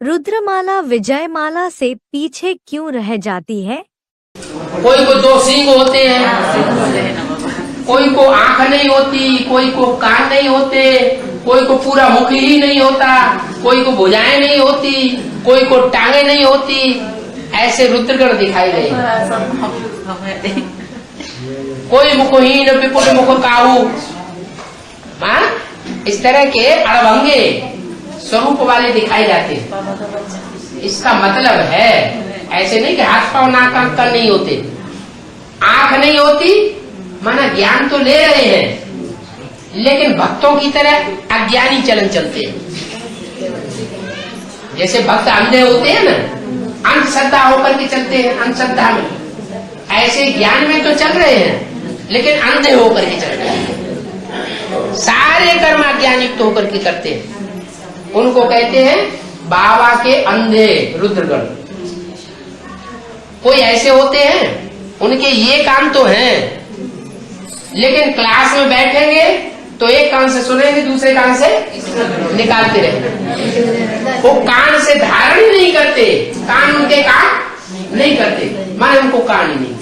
रुद्रमाला विजयमाला से पीछे क्यों रह जाती है? कोई को 2 सींग होते हैं, कोई को आंख नहीं होती, कोई को कान नहीं होते, कोई को पूरा मुख ही नहीं होता, कोई को भुजाएं नहीं होती, कोई को टांगे नहीं होती। ऐसे रुद्रगण दिखाई गए। कोई मुखहीन विपुल मुख काहू, इस तरह के अड़भंगे स्वरूप वाले दिखाई जाते हैं। इसका मतलब है ऐसे नहीं कि हाथ पांव नाक आंख का नहीं होते, आंख नहीं होती, माना ज्ञान तो ले रहे हैं लेकिन भक्तों की तरह अज्ञानी चलन चलते हैं। जैसे भक्त अंधे होते हैं ना, अंधश्रद्धा होकर के चलते हैं, अंधश्रद्धा में, ऐसे ज्ञान में तो चल रहे हैं लेकिन अंधे होकर के चल रहे हैं। सारे कर्म अज्ञानित होकर के करते हैं। उनको कहते हैं बाबा के अंधे रुद्रगण। कोई ऐसे होते हैं उनके ये काम तो हैं लेकिन क्लास में बैठेंगे तो एक कान से सुनेंगे, दूसरे कान से निकालते रहेंगे। वो कान से धारण ही नहीं करते, कान उनके काम नहीं करते, माने उनको कान ही नहीं।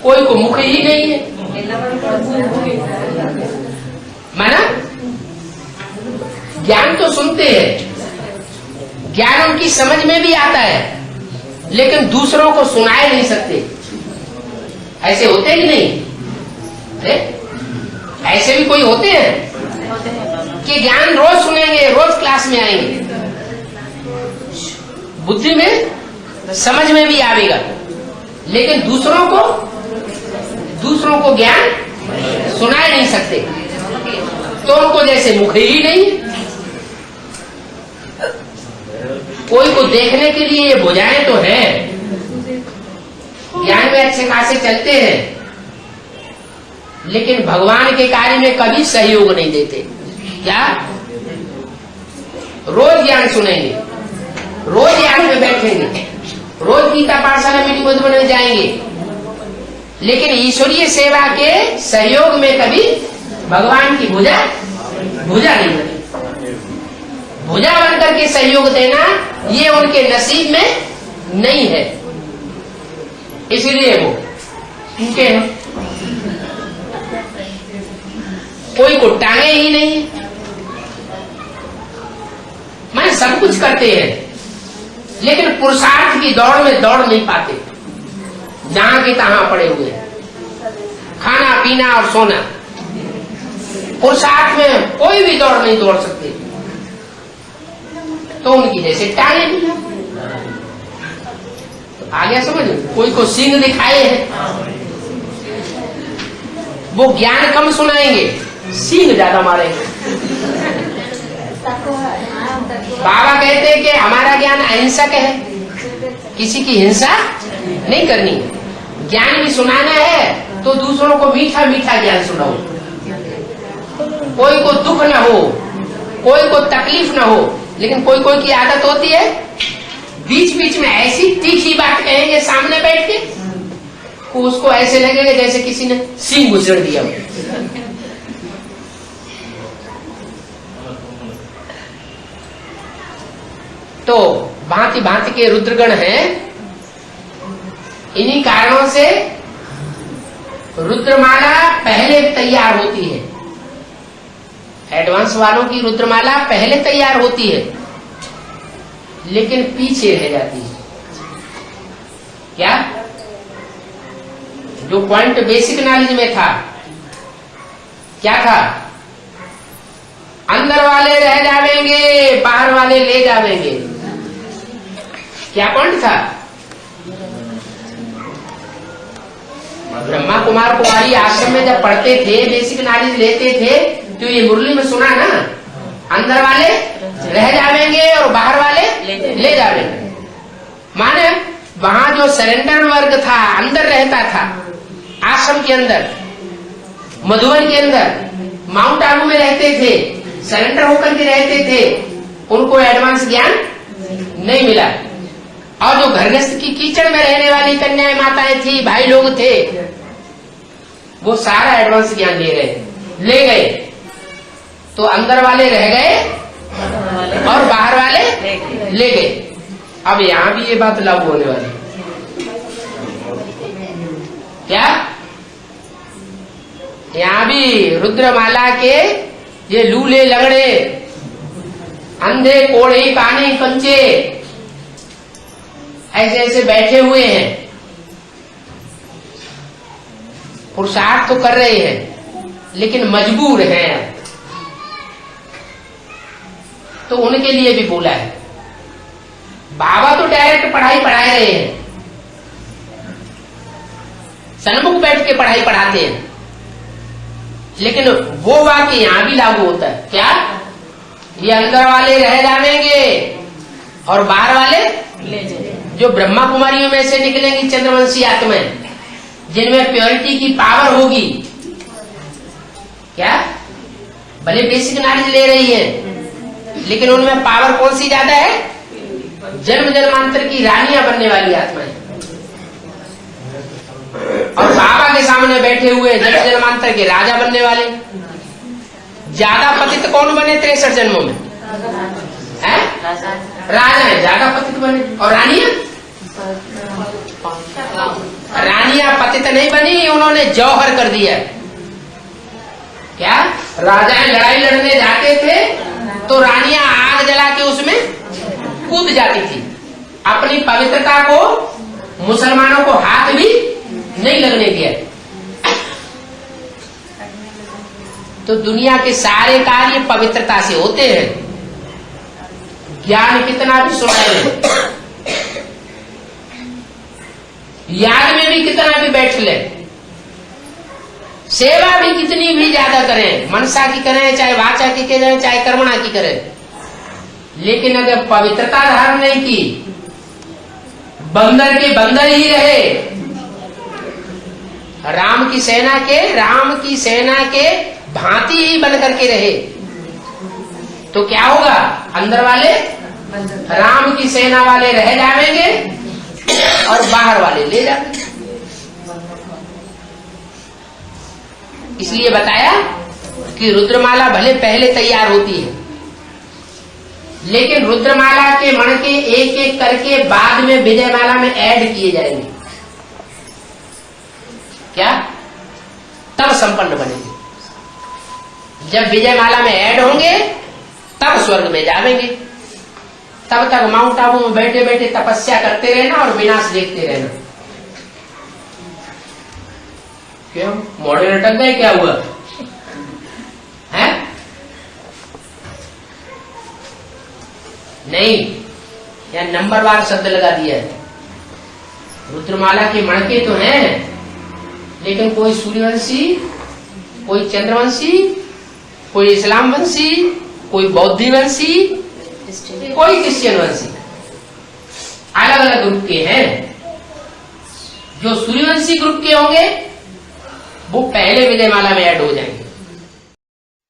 कोई को मुख ही नहीं है, माना ज्ञान तो सुनते हैं, ज्ञान उनकी समझ में भी आता है लेकिन दूसरों को सुनाए नहीं सकते। ऐसे होते ही नहीं? ऐसे भी कोई होते हैं कि ज्ञान रोज सुनेंगे, रोज क्लास में आएंगे, बुद्धि में समझ में भी आवेगा लेकिन दूसरों को ज्ञान सुनाए नहीं सकते। तो उनको जैसे मुख ही नहीं है। कोई को देखने के लिए ये भुजाएं तो है, ज्ञान में अच्छे खासे चलते हैं लेकिन भगवान के कार्य में कभी सहयोग नहीं देते। क्या? रोज ज्ञान सुनेंगे, रोज ज्ञान में बैठेंगे, रोज गीता पाठशाला मीटिंग मधुबन में जाएंगे लेकिन ईश्वरीय सेवा के सहयोग में कभी भगवान की भुजा नहीं बनी। भुजा बनकर के सहयोग देना ये उनके नसीब में नहीं है, इसलिए वो उनके हैं। कोई को टांगे ही नहीं, मैं सब कुछ करते हैं लेकिन पुरुषार्थ की दौड़ में दौड़ नहीं पाते, जहां के तहां पड़े हुए हैं। खाना पीना और सोना, पुरुषार्थ में कोई भी दौड़ नहीं दौड़ सकते। तो उनकी जैसे टांगे भी है। तो आ गया समझ? कोई को सींग दिखाए हैं, वो ज्ञान कम सुनाएंगे, सींग ज्यादा मारेंगे। बाबा कहते हैं कि हमारा ज्ञान अहिंसक है, किसी की हिंसा नहीं करनी। ज्ञान भी सुनाना है तो दूसरों को मीठा मीठा ज्ञान सुनाओ, कोई को दुख न हो, कोई को तकलीफ न हो। लेकिन कोई कोई की आदत होती है बीच बीच में ऐसी तीखी बात कहेंगे सामने बैठ के, उसको ऐसे लगेगा जैसे किसी ने सींग गुजर दिया हो। तो भांति भांति के रुद्रगण हैं। इन्हीं कारणों से रुद्रमाला पहले तैयार होती है। एडवांस वालों की रुद्रमाला पहले तैयार होती है लेकिन पीछे रह जाती है। क्या? जो पॉइंट बेसिक नॉलेज में था, क्या था? अंदर वाले रह जावेंगे, बाहर वाले ले जावेंगे। क्या पॉइंट था? ब्रह्मा कुमार कुमारी आश्रम में जब पढ़ते थे, बेसिक नॉलेज लेते थे, तो ये मुरली में सुना ना, अंदर वाले रह जावेंगे और बाहर वाले ले जावेंगे। माने वहां जो सरेंडर वर्ग था, अंदर रहता था, आश्रम के अंदर, मधुबन के अंदर, माउंट आबू में रहते थे, सरेंडर होकर के रहते थे, उनको एडवांस ज्ञान नहीं मिला। और जो घरगृहस्थ की कीचड़ में रहने वाली कन्याएं माताएं थी, भाई लोग थे, वो सारा एडवांस ज्ञान ले रहे थे। ले गए, तो अंदर वाले रह गए और बाहर वाले ले गए। अब यहाँ भी ये बात लागू होने वाली है। क्या? यहाँ भी रुद्रमाला के ये लूले लगड़े, अंधे कोढ़े काने कंचे ऐसे ऐसे बैठे हुए हैं, पुरुषार्थ तो कर रहे हैं लेकिन मजबूर हैं, तो उनके लिए भी बोला है। बाबा तो डायरेक्ट पढ़ाई पढ़ा रहे हैं, सन्मुख बैठ के पढ़ाई पढ़ाते हैं, लेकिन वो वाक्य यहां भी लागू होता है। क्या? ये अंदर वाले रह जाएंगे और बाहर वाले ले जाएंगे। जो ब्रह्मा कुमारियों में से निकलेंगी चंद्रवंशी आत्माएं, जिनमें प्योरिटी की पावर होगी, क्या भले बेसिक नॉलेज ले रही है, लेकिन उनमें पावर कौन सी ज्यादा है? जन्म जन्मांतर की रानियां बनने वाली आत्माएं। और बाबा के सामने बैठे हुए जन्म जन्मांतर के राजा बनने वाले। ज्यादा पतित कौन बने 63 जन्मों में? है? राजा है, ज्यादा पतित बने। और रानियां? रानियां पतित नहीं बनी, उन्होंने जौहर कर दिया। क्या? राजाएं लड़ाई लड़ने जाते थे तो रानियां आग जला के उसमें कूद जाती थी। अपनी पवित्रता को मुसलमानों को हाथ भी नहीं लगने दिया। तो दुनिया के सारे कार्य पवित्रता से होते हैं। ज्ञान कितना भी सुनाए, याद में भी कितना भी बैठ ले, सेवा भी कितनी भी ज्यादा करें, मनसा की करें, चाहे वाचा की करें, चाहे कर्मणा की करें, लेकिन अगर पवित्रता धारण नहीं की, बंदर के बंदर ही रहे, राम की सेना के भांति ही बन करके रहे, तो क्या होगा? अंदर वाले राम की सेना वाले रह जाएंगे और बाहर वाले ले जाएंगे। इसलिए बताया कि रुद्रमाला भले पहले तैयार होती है, लेकिन रुद्रमाला के मण के एक एक करके बाद में विजयमाला में ऐड किए जाएंगे। क्या? तब संपन्न बनेंगे। जब विजयमाला में ऐड होंगे तब स्वर्ग में जाएंगे। तब तक माउंट आबू में बैठे बैठे तपस्या करते रहना और विनाश देखते रहना। क्यों? मोड़े लटक गए? क्या हुआ है? नहीं, या नंबरवार शब्द लगा दिया है। रुद्रमाला के मणके तो हैं, लेकिन कोई सूर्यवंशी, कोई चंद्रवंशी, कोई इस्लाम वंशी, कोई बौद्धी वंशी, कोई क्रिश्चियन वंशी, अलग अलग ग्रुप के हैं। जो सूर्यवंशी ग्रुप के होंगे वो पहले विजयमाला में ऐड हो जाएंगे।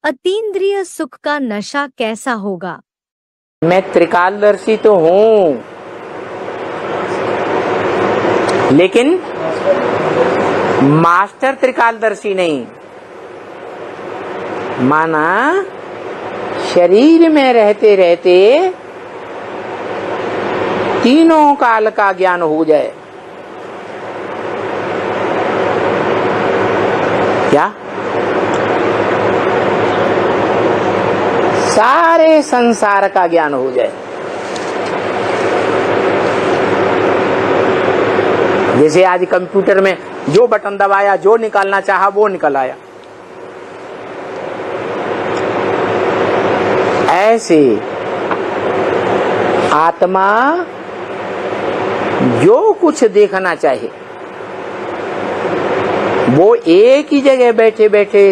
अतीन्द्रिय सुख का नशा कैसा होगा? मैं त्रिकालदर्शी तो हूं, लेकिन मास्टर त्रिकालदर्शी नहीं। माना शरीर में रहते रहते तीनों काल का ज्ञान हो जाए। क्या? सारे संसार का ज्ञान हो जाए। जैसे आज कंप्यूटर में जो बटन दबाया, जो निकालना चाहा वो निकल आया, ऐसे आत्मा जो कुछ देखना चाहे वो एक ही जगह बैठे बैठे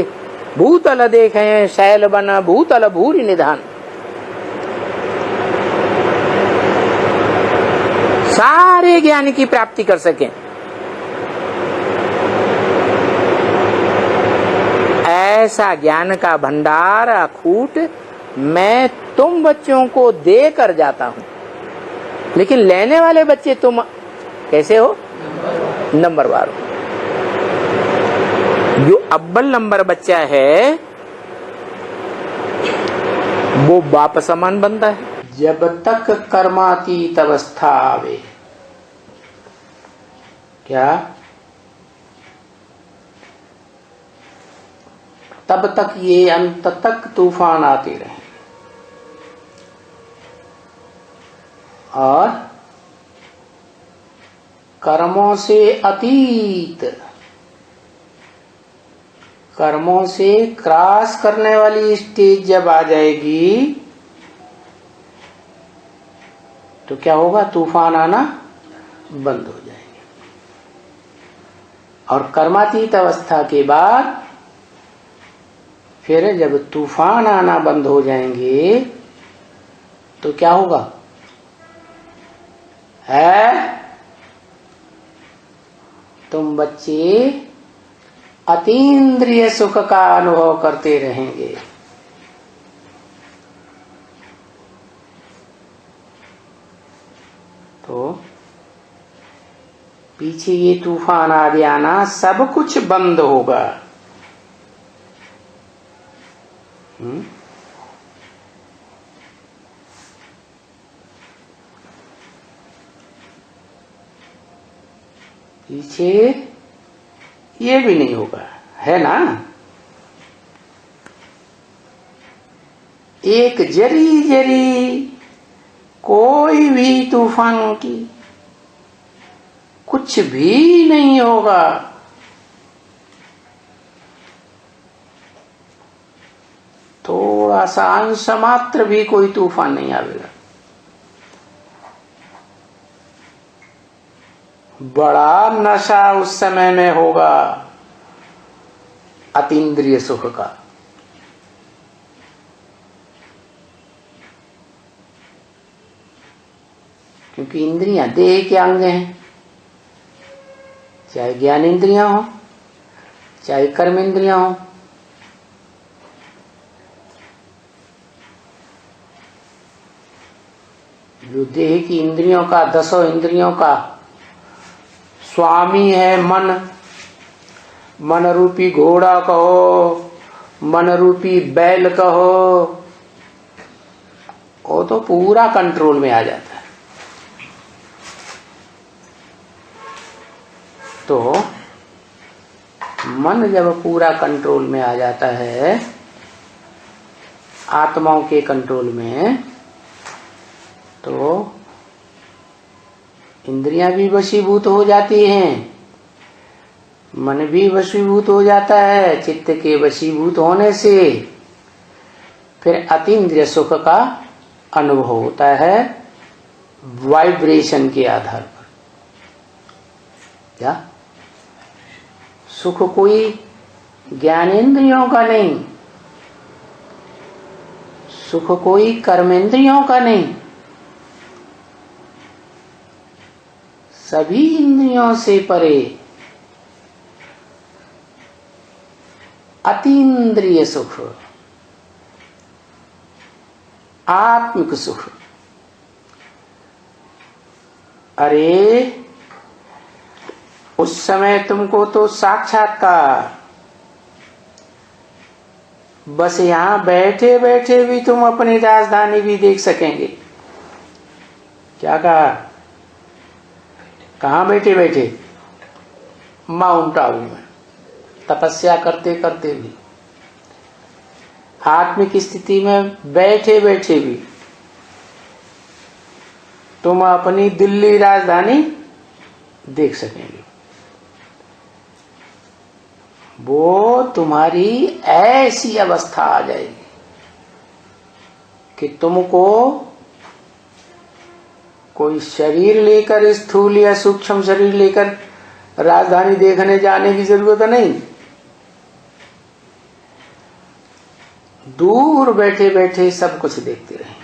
भूतल देखें, शैल बन भूतल भूरि निधान। सारे ज्ञान की प्राप्ति कर सकें। ऐसा ज्ञान का भंडार अखूट मैं तुम बच्चों को दे कर जाता हूं, लेकिन लेने वाले बच्चे तुम कैसे हो? नंबरवार हो। जो अव्वल नंबर बच्चा है वो बाप समान बनता है। जब तक कर्मातीत अवस्था आवे, क्या तब तक ये अंत तक तूफान आते रहे और कर्मों से अतीत, कर्मों से क्रॉस करने वाली स्टेज जब आ जाएगी तो क्या होगा? तूफान आना बंद हो जाएंगे। और कर्मातीत अवस्था के बाद फिर जब तूफान आना बंद हो जाएंगे तो क्या होगा? है तुम बच्चे अतीन्द्रिय सुख का अनुभव करते रहेंगे। तो पीछे ये तूफान आ गया ना, सब कुछ बंद होगा। पीछे ये भी नहीं होगा, है ना? एक जरी जरी कोई भी तूफान की कुछ भी नहीं होगा। थोड़ा सा अंश मात्र भी कोई तूफान नहीं आवेगा। बड़ा नशा उस समय में होगा अतीन्द्रिय सुख का। क्योंकि इंद्रियां देह के अंग हैं, चाहे ज्ञान इंद्रियां हो चाहे कर्म इंद्रियां हो। जो देह की इंद्रियों का, 10 इंद्रियों का स्वामी है मन, मन रूपी घोड़ा कहो, मन रूपी बैल कहो, वो तो पूरा कंट्रोल में आ जाता है। तो मन जब पूरा कंट्रोल में आ जाता है, आत्माओं के कंट्रोल में, तो इंद्रियां भी वशीभूत हो जाती हैं, मन भी वशीभूत हो जाता है। चित्त के वशीभूत होने से फिर अतीन्द्रिय सुख का अनुभव होता है वाइब्रेशन के आधार पर। क्या सुख कोई ज्ञानेंद्रियों का नहीं, सुख कोई कर्मेंद्रियों का नहीं, सभी इंद्रियों से परे अतीन्द्रिय सुख, आत्मिक सुख। अरे उस समय तुमको तो साक्षात्कार, बस यहां बैठे बैठे भी तुम अपनी राजधानी भी देख सकेंगे। क्या कहा? कहाँ बैठे बैठे? माउंट आबू में तपस्या करते करते भी, आत्मिक स्थिति में बैठे बैठे भी तुम अपनी दिल्ली राजधानी देख सकेंगे। वो तुम्हारी ऐसी अवस्था आ जाएगी कि तुमको कोई शरीर लेकर, स्थूल या सूक्ष्म शरीर लेकर राजधानी देखने जाने की जरूरत नहीं। दूर बैठे बैठे सब कुछ देखते रहे।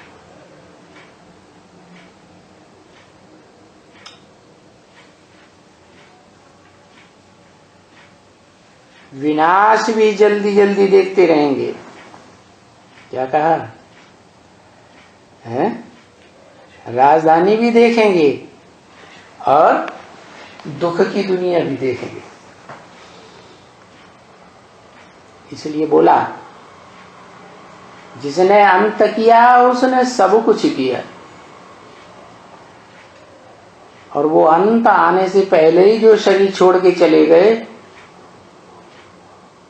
विनाश भी जल्दी जल्दी देखते रहेंगे। क्या कहा है? राजधानी भी देखेंगे और दुख की दुनिया भी देखेंगे। इसलिए बोला जिसने अंत किया उसने सब कुछ किया, और वो अंत आने से पहले ही जो शरीर छोड़ के चले गए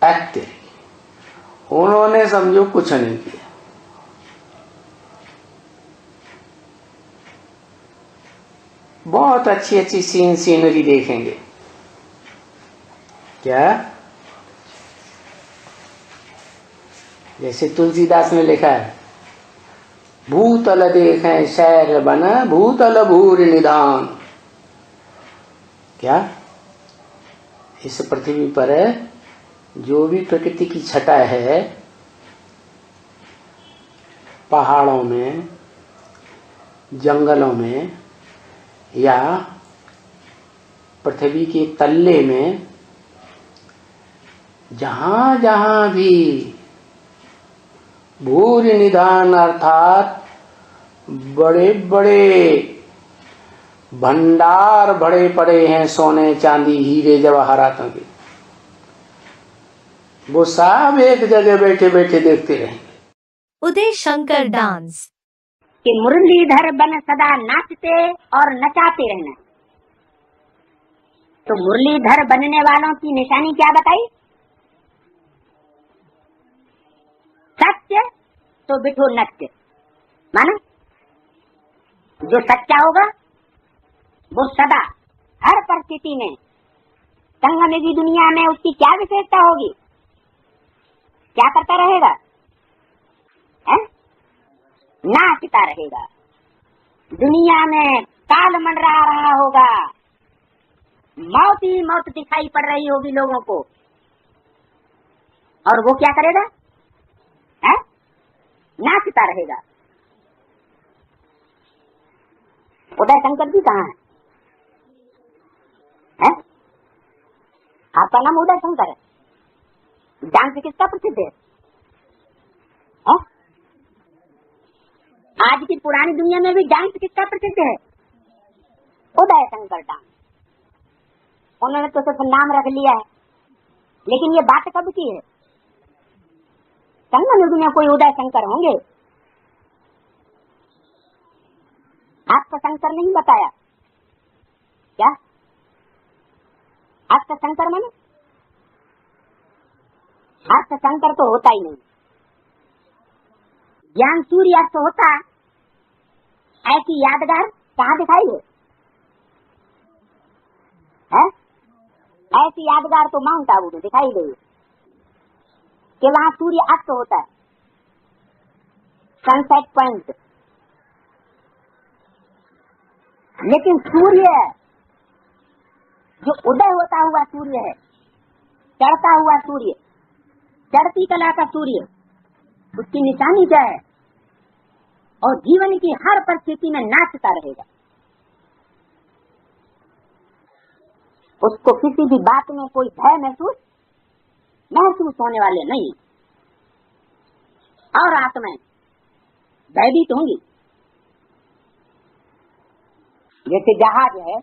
एक्ट, उन्होंने समझो कुछ नहीं किया। बहुत अच्छी अच्छी सीनरी देखेंगे। क्या? जैसे तुलसीदास ने लिखा है, भूतल देखें शैल बन भूतल भूर निधान। क्या? इस पृथ्वी पर जो भी प्रकृति की छटा है, पहाड़ों में, जंगलों में या पृथ्वी के तल्ले में, जहां जहां भी भूर निधान अर्थात बड़े बड़े भंडार भरे पड़े हैं सोने चांदी हीरे जवाहरातों के, वो सब एक जगह बैठे बैठे देखते रहेंगे। उदय शंकर डांस कि मुरलीधर बन सदा नाचते और नचाते रहना। तो मुरलीधर बनने वालों की निशानी क्या बताई? सत्य तो बिठो नत्य, माना जो सच्चा होगा वो सदा हर परिस्थिति में संगम की दुनिया में उसकी क्या विशेषता होगी? क्या करता रहेगा? नाचता रहेगा। दुनिया में काल मंडरा रहा होगा, मौत ही मौत दिखाई पड़ रही होगी लोगों को, और वो क्या करेगा? नाचता रहेगा। उदय शंकर जी कहाँ है? आपका नाम उदय शंकर है, डांस किसका प्रसिद्ध है? आज की पुरानी दुनिया में भी डांस किसका प्रसिद्ध है? उदय शंकर डांस। उन्होंने तो सिर्फ नाम रख लिया है, लेकिन ये बात कब की है? संगम युग में कोई उदय शंकर होंगे? आपका शंकर नहीं बताया क्या? आपका शंकर माने आपका शंकर तो होता ही नहीं। ज्ञान सूर्य अस्त होता, ऐसी यादगार कहाँ दिखाई है? ऐसी यादगार तो माउंट आबू में दिखाई गई कि वहां सूर्य अस्त होता है, सनसेट पॉइंट। लेकिन सूर्य जो उदय होता हुआ सूर्य है, चढ़ता हुआ सूर्य, चढ़ती कला का सूर्य, उसकी निशानी क्या है? और जीवन की हर परिस्थिति में नाचता रहेगा। उसको किसी भी बात में कोई भय महसूस होने वाले नहीं, और आत्माएं भयभीत होंगी। जैसे जहाज है,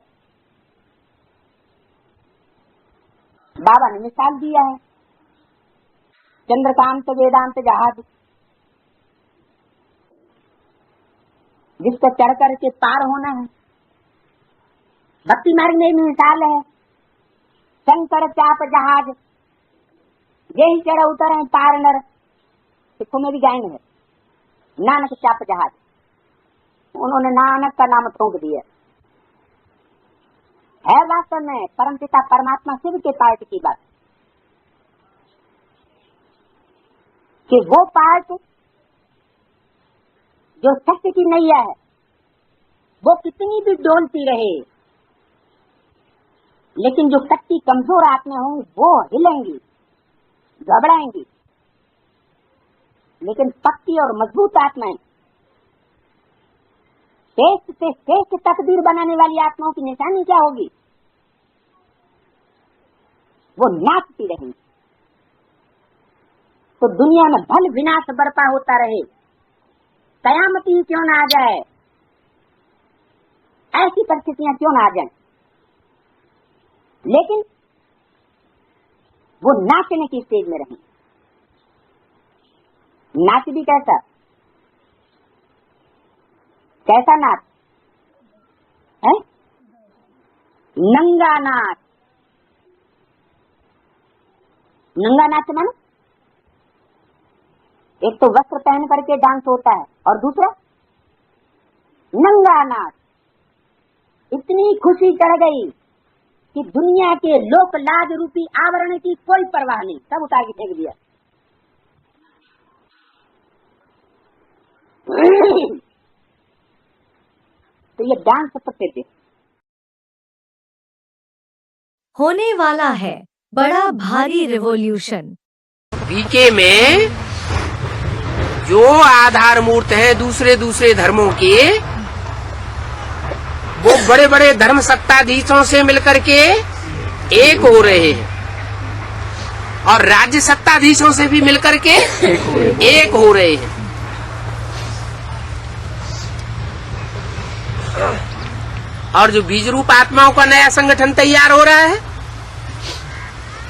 बाबा ने मिसाल दिया है, चंद्रकांत वेदांत जहाज, जिसको चढ़ कर के पार होना है। भक्ति मार्ग में मिसाल है, शंकर चाप जहाज, यही चढ़ उतर है पार नर। सिखों में भी गायन है, नानक चाप जहाज। उन्होंने नानक का नाम ठोक दिया है। वास्तव में परमपिता परमात्मा शिव के पार्ट की बात, कि वो पार्ट जो सत्य की नैया है, वो कितनी भी डोलती रहे, लेकिन जो कच्ची कमजोर आत्माएं होंगी वो हिलेंगी, घबराएंगी। लेकिन पक्की और मजबूत आत्माएं, श्रेष्ठ से श्रेष्ठ तकदीर बनाने वाली आत्माओं की निशानी क्या होगी? वो नाचती रहेंगी। तो दुनिया में भल विनाश बरपा होता रहे, कयामत ही क्यों ना आ जाए, ऐसी परिस्थितियां क्यों ना आ जाए, लेकिन वो नाचने की स्टेज में रहें। नाच भी कैसा, कैसा नाच है? नंगा नाच। नंगा नाच मानो एक तो वस्त्र पहन करके डांस होता है और दूसरा नंगा नाच। इतनी खुशी चढ़ गई कि दुनिया के लोक लाज रूपी आवरण की कोई परवाह नहीं, सब उतार के फेंक दिया। तो ये डांस करते थे। होने वाला है बड़ा भारी रिवॉल्यूशन। बीके में जो आधार मूर्त हैं दूसरे दूसरे धर्मों के, वो बड़े बड़े धर्म सत्ताधीशों से मिलकर के एक हो रहे हैं और राज्य सत्ताधीशों से भी मिलकर के एक हो रहे हैं। और जो बीज रूप आत्माओं का नया संगठन तैयार हो रहा है,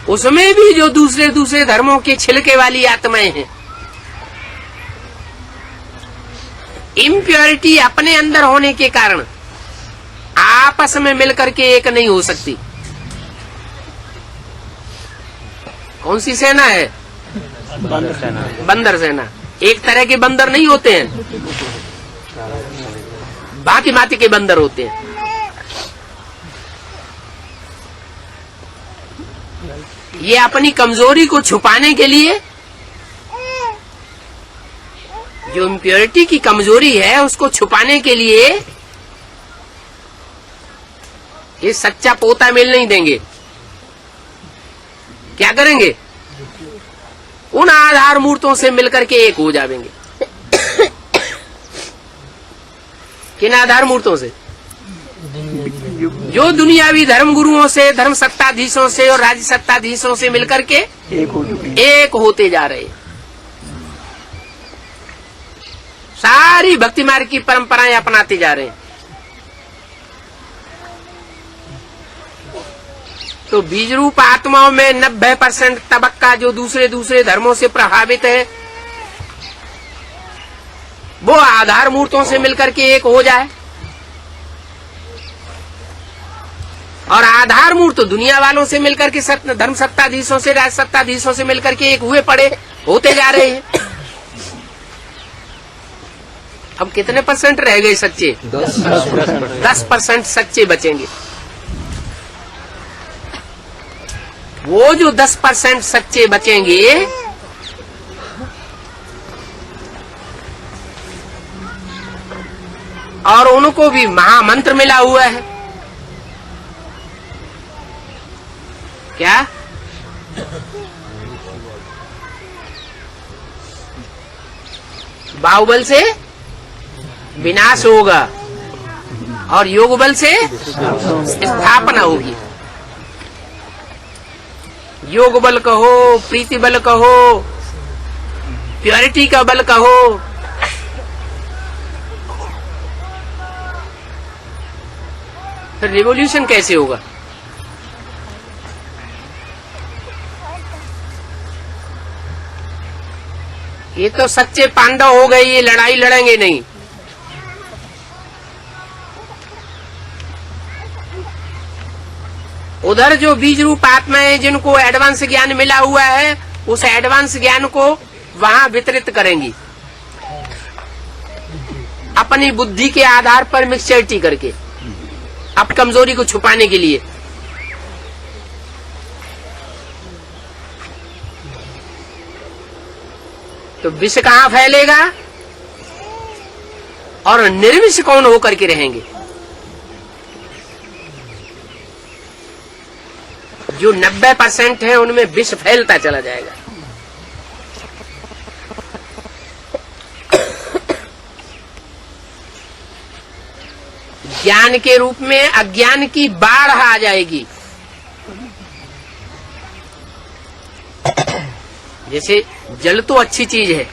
उसमें भी जो दूसरे दूसरे धर्मों के छिलके वाली आत्माएं हैं, इम्प्योरिटी अपने अंदर होने के कारण आपस में मिलकर के एक नहीं हो सकती। कौन सी सेना है? बंदर सेना। एक तरह के बंदर नहीं होते हैं, भांति भांति के बंदर होते हैं। ये अपनी कमजोरी को छुपाने के लिए, जो इम्प्योरिटी की कमजोरी है उसको छुपाने के लिए ये सच्चा पोता मेल नहीं देंगे। क्या करेंगे? उन आधार मूर्तों से मिलकर के एक हो जाएंगे। किन आधार मूर्तों से? जो दुनियावी धर्म गुरुओं से, धर्म सत्ताधीशों से और राज्य सत्ताधीशों से मिलकर के एक होते जा रहे हैं। सारी भक्ति मार्ग की परंपराएं अपनाते जा रहे हैं। तो बीज रूप आत्माओं में 90% तबक्का जो दूसरे दूसरे धर्मों से प्रभावित है, वो आधार मूर्तों से मिलकर के एक हो जाए। और आधार मूर्त दुनिया वालों से मिलकर के धर्म सत्ताधीशों से, राज सत्ताधीशों से मिलकर के एक हुए पड़े होते जा रहे हैं। अब कितने % रह गए सच्चे? 10% सच्चे बचेंगे। वो जो 10% सच्चे बचेंगे, और उनको भी महामंत्र मिला हुआ है। क्या? बाहुबल से विनाश होगा और योग बल से स्थापना होगी। योग बल कहो, प्रीति बल कहो, प्योरिटी का बल कहो, फिर रिवॉल्यूशन कैसे होगा? ये तो सच्चे पांडव हो गए, ये लड़ाई लड़ेंगे नहीं। उधर जो बीज रूप आत्माएं जिनको एडवांस ज्ञान मिला हुआ है, उस एडवांस ज्ञान को वहां वितरित करेंगी अपनी बुद्धि के आधार पर मिक्सचरिटी करके, अपनी कमजोरी को छुपाने के लिए। तो विष कहां फैलेगा और निर्विष कौन होकर के रहेंगे? जो 90% है उनमें विष फैलता चला जाएगा। ज्ञान के रूप में अज्ञान की बाढ़ आ जाएगी। जैसे जल तो अच्छी चीज है,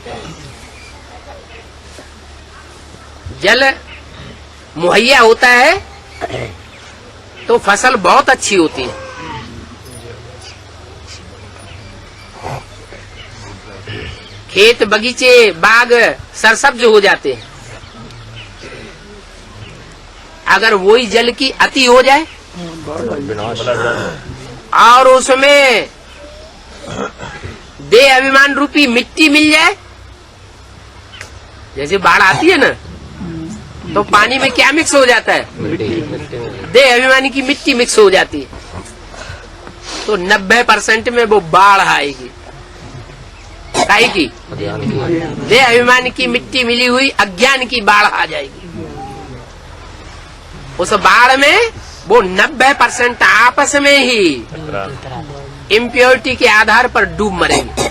जल मुहैया होता है तो फसल बहुत अच्छी होती है। खेत बगीचे बाग सरसब्ज हो जाते हैं। अगर वही जल की अति हो जाए और उसमें देह अभिमान रूपी मिट्टी मिल जाए, जैसे बाढ़ आती है ना, तो पानी में क्या मिक्स हो जाता है? देह अभिमानी की मिट्टी मिक्स हो जाती है, तो 90% में वो बाढ़ आएगी। काहे की? देह अभिमान की मिट्टी मिली हुई अज्ञान की बाढ़ आ जाएगी। उस बाढ़ में वो 90% आपस में ही इम्प्योरिटी के आधार पर डूब मरेंगे।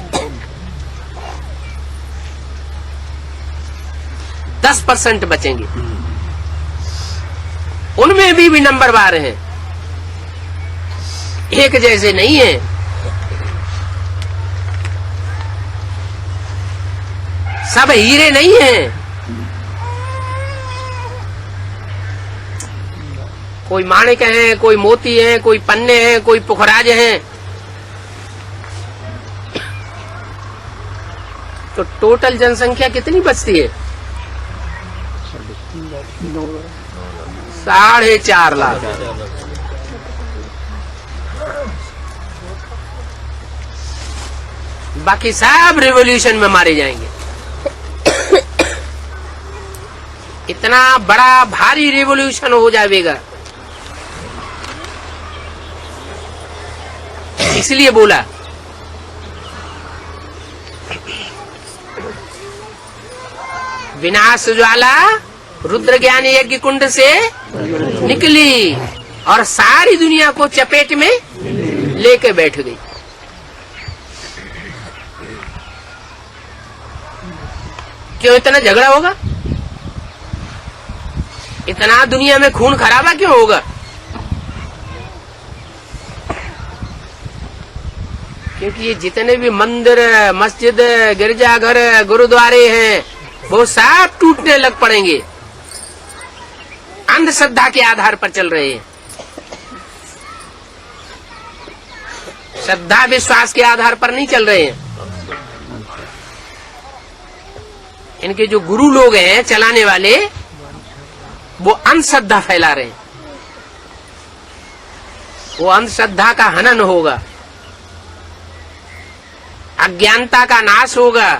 10% बचेंगे, उनमें भी नंबरवार हैं, एक जैसे नहीं है। सब हीरे नहीं हैं। कोई माणिक हैं, कोई मोती हैं, कोई पन्ने हैं, कोई पुखराज हैं। तो टोटल जनसंख्या कितनी बचती है? 4.5 लाख। बाकी सब रिवॉल्यूशन में मारे जाएंगे। इतना बड़ा भारी रिवॉल्यूशन हो जाएगा। इसलिए बोला विनाश ज्वाला रुद्र ज्ञान यज्ञ कुंड से निकली और सारी दुनिया को चपेट में लेके बैठ गई। क्यों इतना झगड़ा होगा? इतना दुनिया में खून खराबा क्यों होगा? क्योंकि ये जितने भी मंदिर, मस्जिद, गिरजाघर, गुरुद्वारे हैं, वो सब टूटने लग पड़ेंगे। अंधश्रद्धा के आधार पर चल रहे हैं। श्रद्धा विश्वास के आधार पर नहीं चल रहे हैं। इनके जो गुरु लोग हैं चलाने वाले, वो अंधश्रद्धा फैला रहे हैं। वो अंधश्रद्धा का हनन होगा, अज्ञानता का नाश होगा।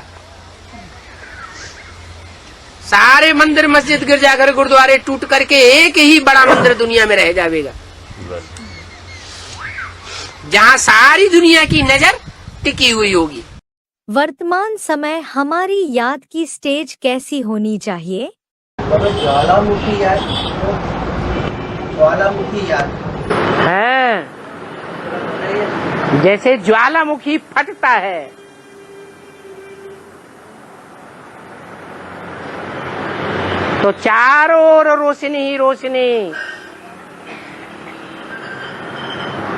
सारे मंदिर, मस्जिद, गिरजाघर, गुरुद्वारे टूट करके एक ही बड़ा मंदिर दुनिया में रह जाएगा, जहां सारी दुनिया की नजर टिकी हुई होगी। वर्तमान समय हमारी याद की स्टेज कैसी होनी चाहिए? ज्वालामुखी याद, ज्वालामुखी याद है, जैसे ज्वालामुखी फटता है, तो चारों ओर रोशनी ही रोशनी,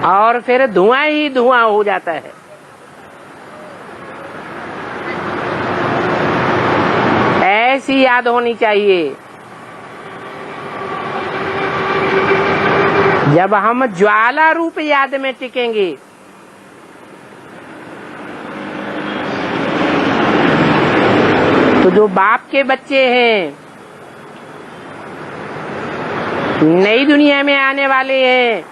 और फिर धुआं ही धुआं हो जाता है। ऐसी याद होनी चाहिए। जब हम ज्वाला रूप याद में टिकेंगे, तो जो बाप के बच्चे हैं, नई दुनिया में आने वाले हैं,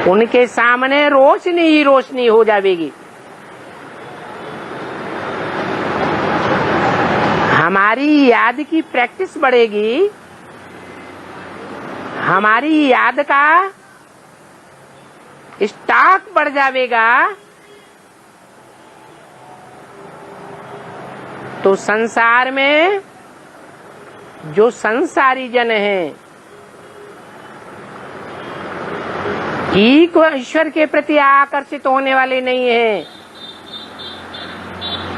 उनके सामने रोशनी ही रोशनी हो जाएगी। हमारी याद की प्रैक्टिस बढ़ेगी, हमारी याद का स्टॉक बढ़ जाएगा, तो संसार में जो संसारी जन हैं, ईश्वर के प्रति आकर्षित होने वाले नहीं हैं,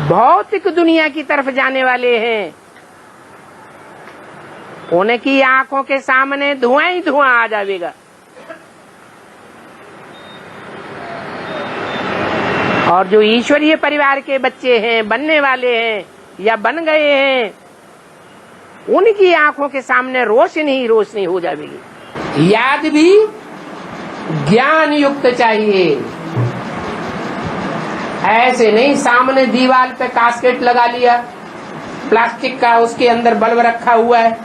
भौतिक दुनिया की तरफ जाने वाले हैं, उनकी आंखों के सामने धुआं ही धुआं आ जाएगा। और जो ईश्वरीय परिवार के बच्चे हैं, बनने वाले हैं या बन गए हैं, उनकी आंखों के सामने रोशनी ही रोशनी हो जाएगी। याद भी ज्ञान युक्त चाहिए, ऐसे नहीं सामने दीवार पे कास्केट लगा लिया प्लास्टिक का, उसके अंदर बल्ब रखा हुआ है,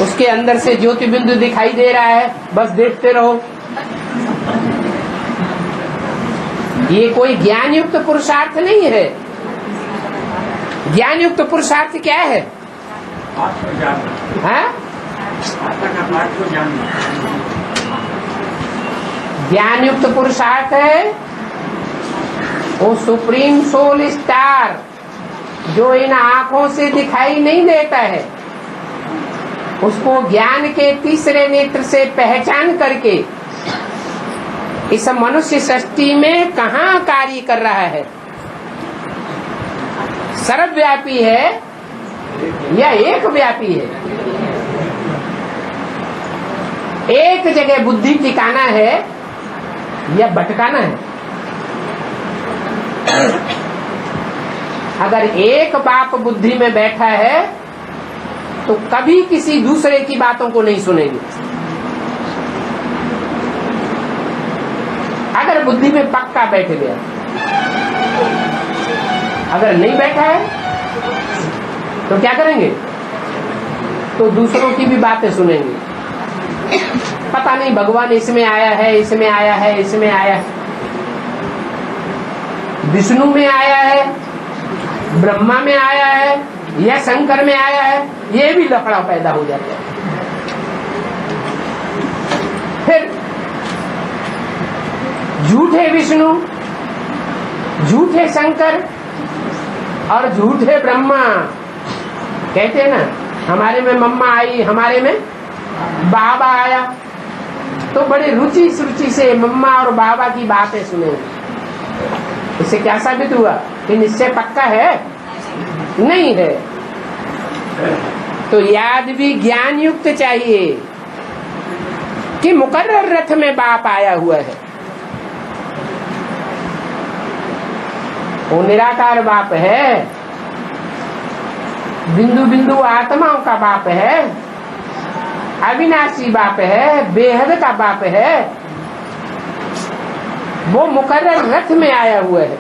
उसके अंदर से ज्योति बिंदु दिखाई दे रहा है, बस देखते रहो। ये कोई ज्ञान युक्त पुरुषार्थ नहीं है। ज्ञान युक्त पुरुषार्थ क्या है? हाँ? ज्ञान युक्त पुरुषार्थ है वो सुप्रीम सोल स्टार जो इन आंखों से दिखाई नहीं देता है, उसको ज्ञान के तीसरे नेत्र से पहचान करके इस मनुष्य सृष्टि में कहाँ कार्य कर रहा है। सर्वव्यापी है या एक व्यापी है? एक जगह बुद्धि टिकाना है या भटकाना है? अगर एक बाप बुद्धि में बैठा है तो कभी किसी दूसरे की बातों को नहीं सुनेगी। अगर बुद्धि में पक्का बैठ गया, अगर नहीं बैठा है तो क्या करेंगे? तो दूसरों की भी बातें सुनेंगे। पता नहीं भगवान इसमें आया है, इसमें आया है, इसमें आया है, विष्णु में आया है, ब्रह्मा में आया है या शंकर में आया है, ये भी लफड़ा पैदा हो जाता है। फिर झूठे विष्णु, झूठे शंकर और झूठे ब्रह्मा। कहते हैं ना, हमारे में मम्मा आई, हमारे में बाबा आया, तो बड़े रुचि से मम्मा और बाबा की बातें सुने। इससे क्या साबित हुआ कि निश्चय पक्का है? नहीं है। तो याद भी ज्ञान युक्त चाहिए कि मुकर्रर रथ में बाप आया हुआ है, वो निराकार बाप है, बिंदु बिंदु आत्माओं का बाप है, अविनाशी बाप है, बेहद का बाप है, वो मुकर्रर रथ में आया हुआ है।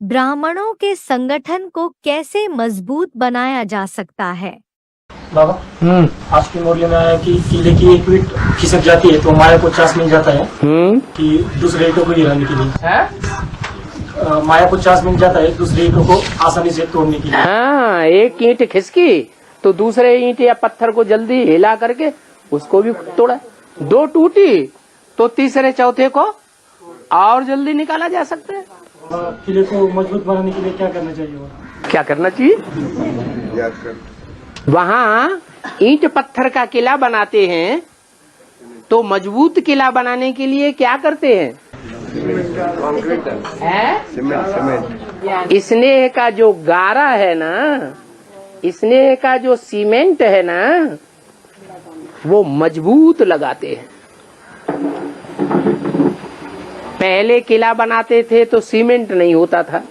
ब्राह्मणों के संगठन को कैसे मजबूत बनाया जा सकता है? बाबा, आज की मौर्य में आया कि किले की एक ईंट खिसक जाती है तो माया को चांस मिल जाता है कि दूसरे ईंटों को गिराने के लिए। माया को चांस मिल जाता है दूसरे ईंटों को आसानी से तोड़ने के लिए। हाँ, एक ईंट खिसकी तो दूसरे ईंट या पत्थर को जल्दी हिला करके उसको भी तोड़ा। दो टूटी तो तीसरे चौथे को और जल्दी निकाला जा सकता है। किले को मजबूत बनाने के लिए क्या करना चाहिए? क्या करना चाहिए? वहाँ ईंट पत्थर का किला बनाते हैं तो मजबूत किला बनाने के लिए क्या करते हैं? स्नेह का जो गारा है ना, स्नेह का जो सीमेंट है ना, वो मजबूत लगाते हैं। पहले किला बनाते थे तो सीमेंट नहीं होता था,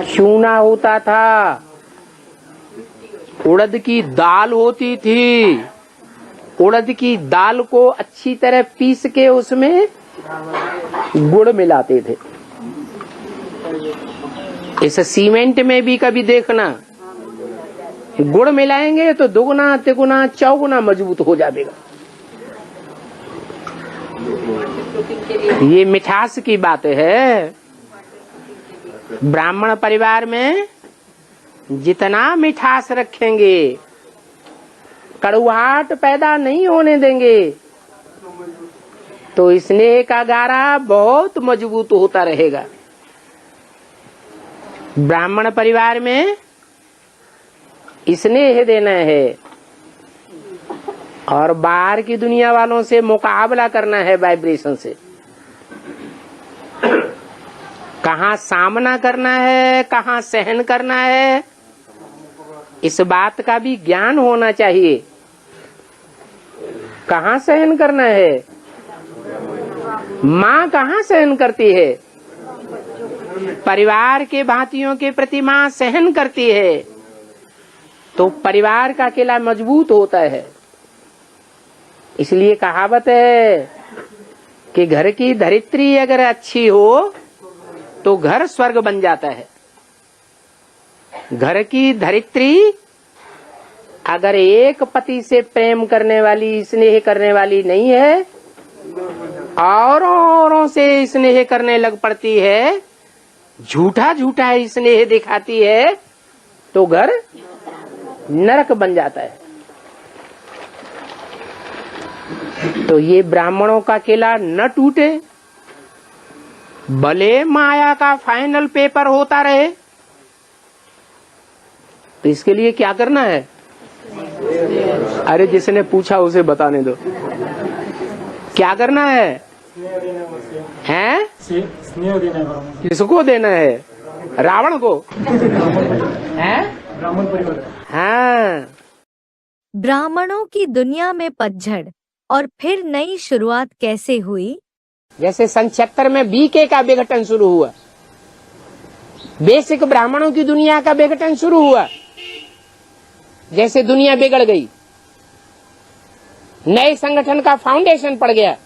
चूना होता था, उड़द की दाल होती थी। उड़द की दाल को अच्छी तरह पीस के उसमें गुड़ मिलाते थे। इस सीमेंट में भी कभी देखना, गुड़ मिलाएंगे तो दुगुना तिगुना चौगुना मजबूत हो जाएगा। ये मिठास की बात है। ब्राह्मण परिवार में जितना मिठास रखेंगे, कड़ुआहट पैदा नहीं होने देंगे, तो स्नेह का गारा बहुत मजबूत होता रहेगा। ब्राह्मण परिवार में स्नेह देना है और बाहर की दुनिया वालों से मुकाबला करना है वाइब्रेशन से। कहाँ सामना करना है, कहाँ सहन करना है, इस बात का भी ज्ञान होना चाहिए। कहाँ सहन करना है? माँ कहाँ सहन करती है? परिवार के भांतियों के प्रति माँ सहन करती है, तो परिवार का किला मजबूत होता है। इसलिए कहावत है कि घर की धरित्री अगर अच्छी हो तो घर स्वर्ग बन जाता है। घर की धरित्री अगर एक पति से प्रेम करने वाली, स्नेह करने वाली नहीं है, औरों से स्नेह करने लग पड़ती है, झूठा झूठा स्नेह दिखाती है, तो घर नरक बन जाता है। तो ये ब्राह्मणों का किला न टूटे, भले माया का फाइनल पेपर होता रहे, तो इसके लिए क्या करना है? अरे जिसने पूछा उसे बताने दो, क्या करना है? हैं? स्नेह देना है। किसको देना है? रावण को? हैं? ब्राह्मण परिवार। हाँ। ब्राह्मणों की दुनिया में पतझड़ और फिर नई शुरुआत कैसे हुई? जैसे सन 76 में बीके का विघटन शुरू हुआ, बेसिक ब्राह्मणों की दुनिया का विघटन शुरू हुआ। जैसे दुनिया बिगड़ गई, नए संगठन का फाउंडेशन पड़ गया,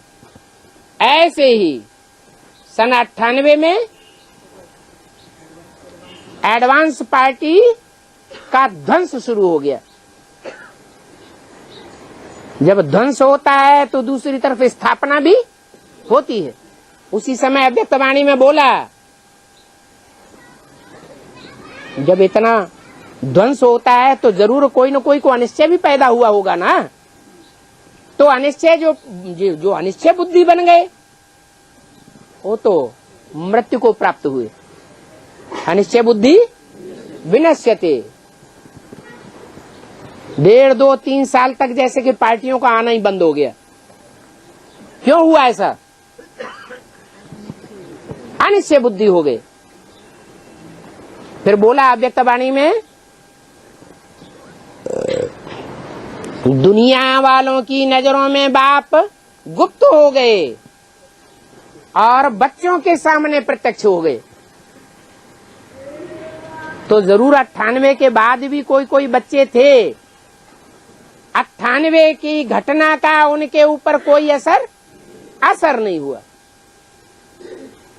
ऐसे ही सन 98 में एडवांस पार्टी का ध्वंस शुरू हो गया। जब ध्वंस होता है तो दूसरी तरफ स्थापना भी होती है। उसी समय अव्यक्तवाणी में बोला, जब इतना ध्वंस होता है तो जरूर कोई न कोई को अनिश्चय भी पैदा हुआ होगा ना। तो अनिश्चय जो अनिश्चय बुद्धि बन गए, वो तो मृत्यु को प्राप्त हुए। अनिश्चय बुद्धि विनश्यते। 1.5, 2, 3 साल तक जैसे कि पार्टियों का आना ही बंद हो गया। क्यों हुआ ऐसा? अनिश्चय बुद्धि हो गई। फिर बोला अव्यक्तवाणी में, दुनिया वालों की नजरों में बाप गुप्त हो गए और बच्चों के सामने प्रत्यक्ष हो गए। तो जरूर 98 के बाद भी कोई बच्चे थे। 98 की घटना का उनके ऊपर कोई असर नहीं हुआ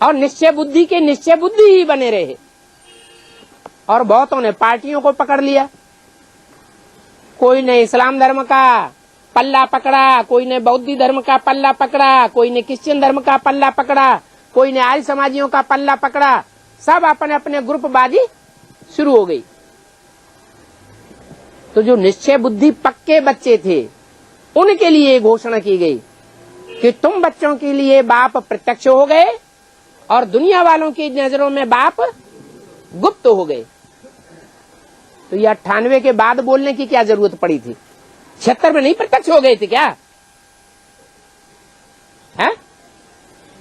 और निश्चय बुद्धि के निश्चय बुद्धि ही बने रहे। और बहुतों ने पार्टियों को पकड़ लिया। कोई ने इस्लाम धर्म का पल्ला पकड़ा, कोई ने बौद्ध धर्म का पल्ला पकड़ा, कोई ने क्रिश्चियन धर्म का पल्ला पकड़ा, कोई ने आर्य समाजियों का पल्ला पकड़ा। सब अपने अपने ग्रुपबाजी शुरू हो गई। तो जो निश्चय बुद्धि पक्के बच्चे थे, उनके लिए घोषणा की गई कि तुम बच्चों के लिए बाप प्रत्यक्ष हो गए और दुनिया वालों की नजरों में बाप गुप्त हो गए। तो ये 98 के बाद बोलने की क्या जरूरत पड़ी थी? 76 में नहीं प्रत्यक्ष हो गए थे क्या? है?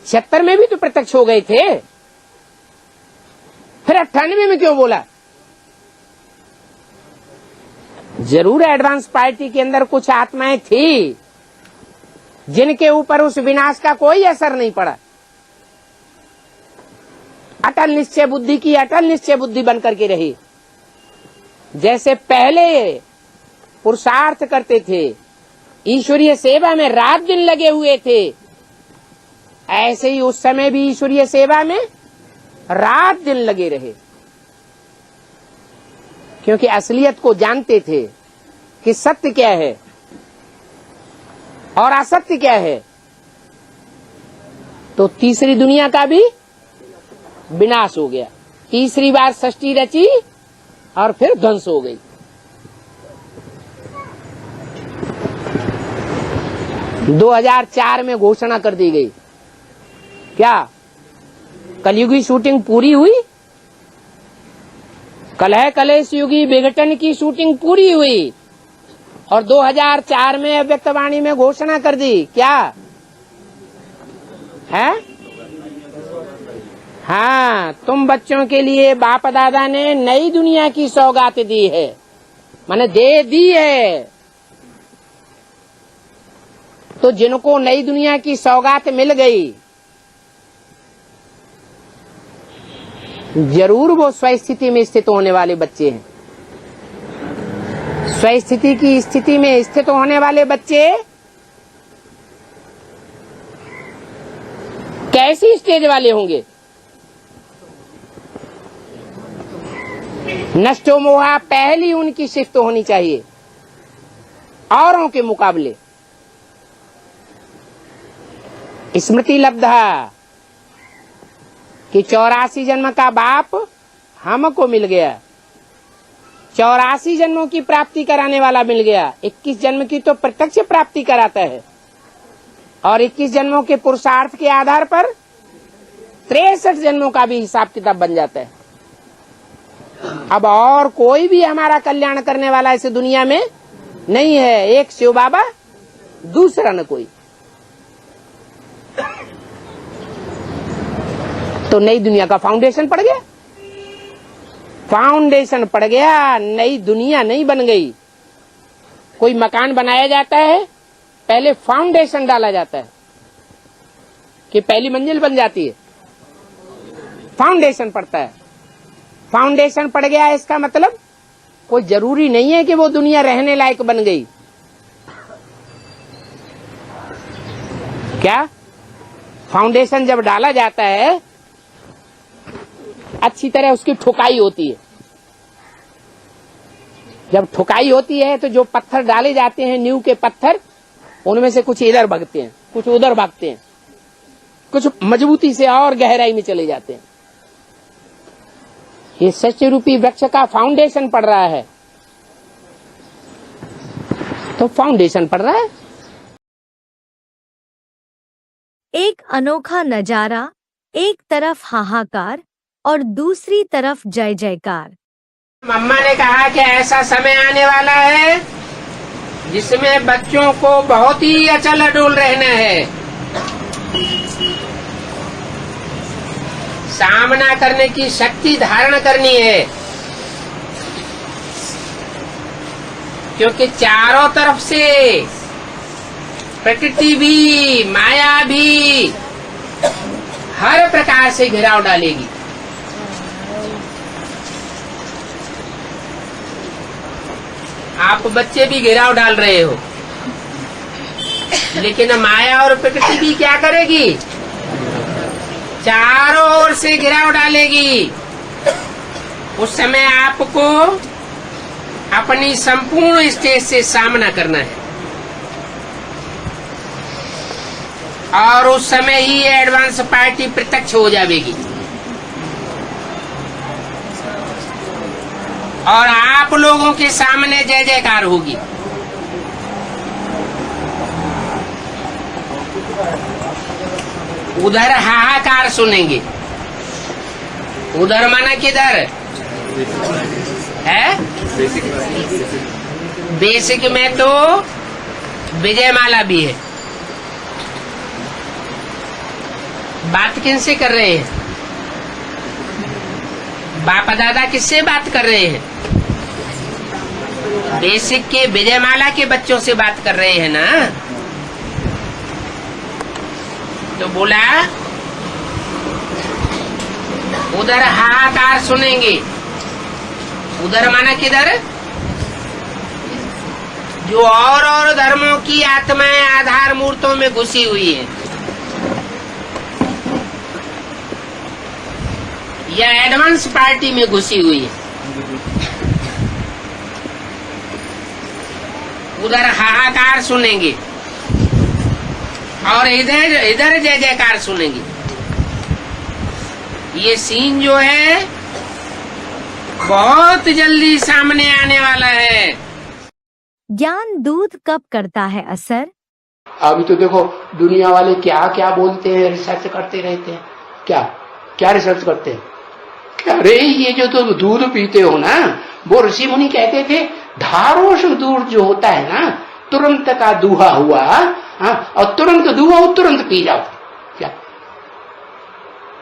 76 में भी तो प्रत्यक्ष हो गए थे। फिर 98 में क्यों बोला? जरूर एडवांस पार्टी के अंदर कुछ आत्माएं थी जिनके ऊपर उस विनाश का कोई असर नहीं पड़ा। अटल निश्चय बुद्धि की अटल निश्चय बुद्धि बनकर के रही। जैसे पहले पुरुषार्थ करते थे, ईश्वरीय सेवा में रात दिन लगे हुए थे, ऐसे ही उस समय भी ईश्वरीय सेवा में रात दिन लगे रहे। क्योंकि असलियत को जानते थे कि सत्य क्या है और असत्य क्या है। तो तीसरी दुनिया का भी विनाश हो गया। तीसरी बार सृष्टि रची और फिर ध्वंस हो गई। – 2004 में घोषणा कर दी गई। क्या कलयुगी शूटिंग पूरी हुई? कलह कलेश युगी विघटन की शूटिंग पूरी हुई और 2004 में अव्यक्तवाणी में घोषणा कर दी। क्या है? हाँ, तुम बच्चों के लिए बाप दादा ने नई दुनिया की सौगात दी है, माने दे दी है। तो जिनको नई दुनिया की सौगात मिल गई, जरूर वो स्वस्थिति में स्थित होने वाले बच्चे हैं। स्वस्थिति की स्थिति में स्थित होने वाले बच्चे कैसी स्टेज वाले होंगे। नष्टो मोहा पहली उनकी शिफ्ट होनी चाहिए औरों के मुकाबले। स्मृति लब्धा कि 84 जन्म का बाप हमको मिल गया, 84 जन्मों की प्राप्ति कराने वाला मिल गया। 21 जन्म की तो प्रत्यक्ष प्राप्ति कराता है और 21 जन्मों के पुरुषार्थ के आधार पर 63 जन्मों का भी हिसाब किताब बन जाता है। अब और कोई भी हमारा कल्याण करने वाला इस दुनिया में नहीं है, एक शिव बाबा, दूसरा न कोई। तो नई दुनिया का फाउंडेशन पड़ गया, फाउंडेशन पड़ गया, नई दुनिया नहीं बन गई। कोई मकान बनाया जाता है, पहले फाउंडेशन डाला जाता है कि पहली मंजिल बन जाती है, फाउंडेशन पड़ता है। फाउंडेशन पड़ गया, इसका मतलब कोई जरूरी नहीं है कि वो दुनिया रहने लायक बन गई। क्या फाउंडेशन जब डाला जाता है, अच्छी तरह उसकी ठुकाई होती है। जब ठुकाई होती है तो जो पत्थर डाले जाते हैं, नींव के पत्थर, उनमें से कुछ इधर भागते हैं, कुछ उधर भागते हैं, कुछ मजबूती से और गहराई में चले जाते हैं। ये सच्चे रूपी वृक्ष का फाउंडेशन पड़ रहा है, तो फाउंडेशन पड़ रहा है। एक अनोखा नजारा, एक तरफ हाहाकार और दूसरी तरफ जय जयकार। मम्मा ने कहा कि ऐसा समय आने वाला है जिसमें बच्चों को बहुत ही अचल अडोल रहना है, सामना करने की शक्ति धारण करनी है, क्योंकि चारों तरफ से प्रकृति भी, माया भी हर प्रकार से घेराव डालेगी। आप बच्चे भी घेराव डाल रहे हो, लेकिन माया और प्रकृति भी क्या करेगी, चारों ओर से घेराव डालेगी। उस समय आपको अपनी संपूर्ण स्टेज से सामना करना है, और उस समय ही एडवांस पार्टी प्रत्यक्ष हो जाएगी और आप लोगों के सामने जय जयकार होगी। उधर हाहाकार सुनेंगे, उधर माना किधर है, बेसिक में तो विजयमाला भी है। बात किनसे कर रहे हैं, बापा दादा किससे बात कर रहे हैं, बेसिक के विजयमाला के बच्चों से बात कर रहे हैं ना। तो बोला उधर हाहाकार सुनेंगे, उधर माना किधर, जो और धर्मों की आत्माएं आधार मूर्तों में घुसी हुई है, या एडवांस पार्टी में घुसी हुई है, उधर हाहाकार सुनेंगे और इधर इधर जय जयकार सुनेंगे। ये सीन जो है बहुत जल्दी सामने आने वाला है। ज्ञान दूध कब करता है असर? अभी तो देखो दुनिया वाले क्या क्या बोलते हैं, रिसर्च करते रहते हैं। क्या क्या रिसर्च करते हैं, अरे ये जो तुम दूध पीते हो ना, वो ऋषि मुनि कहते थे धारोश दूध जो होता है ना, तुरंत का दूहा हुआ, और तुरंत दूहा तुरंत पी जाओ। क्या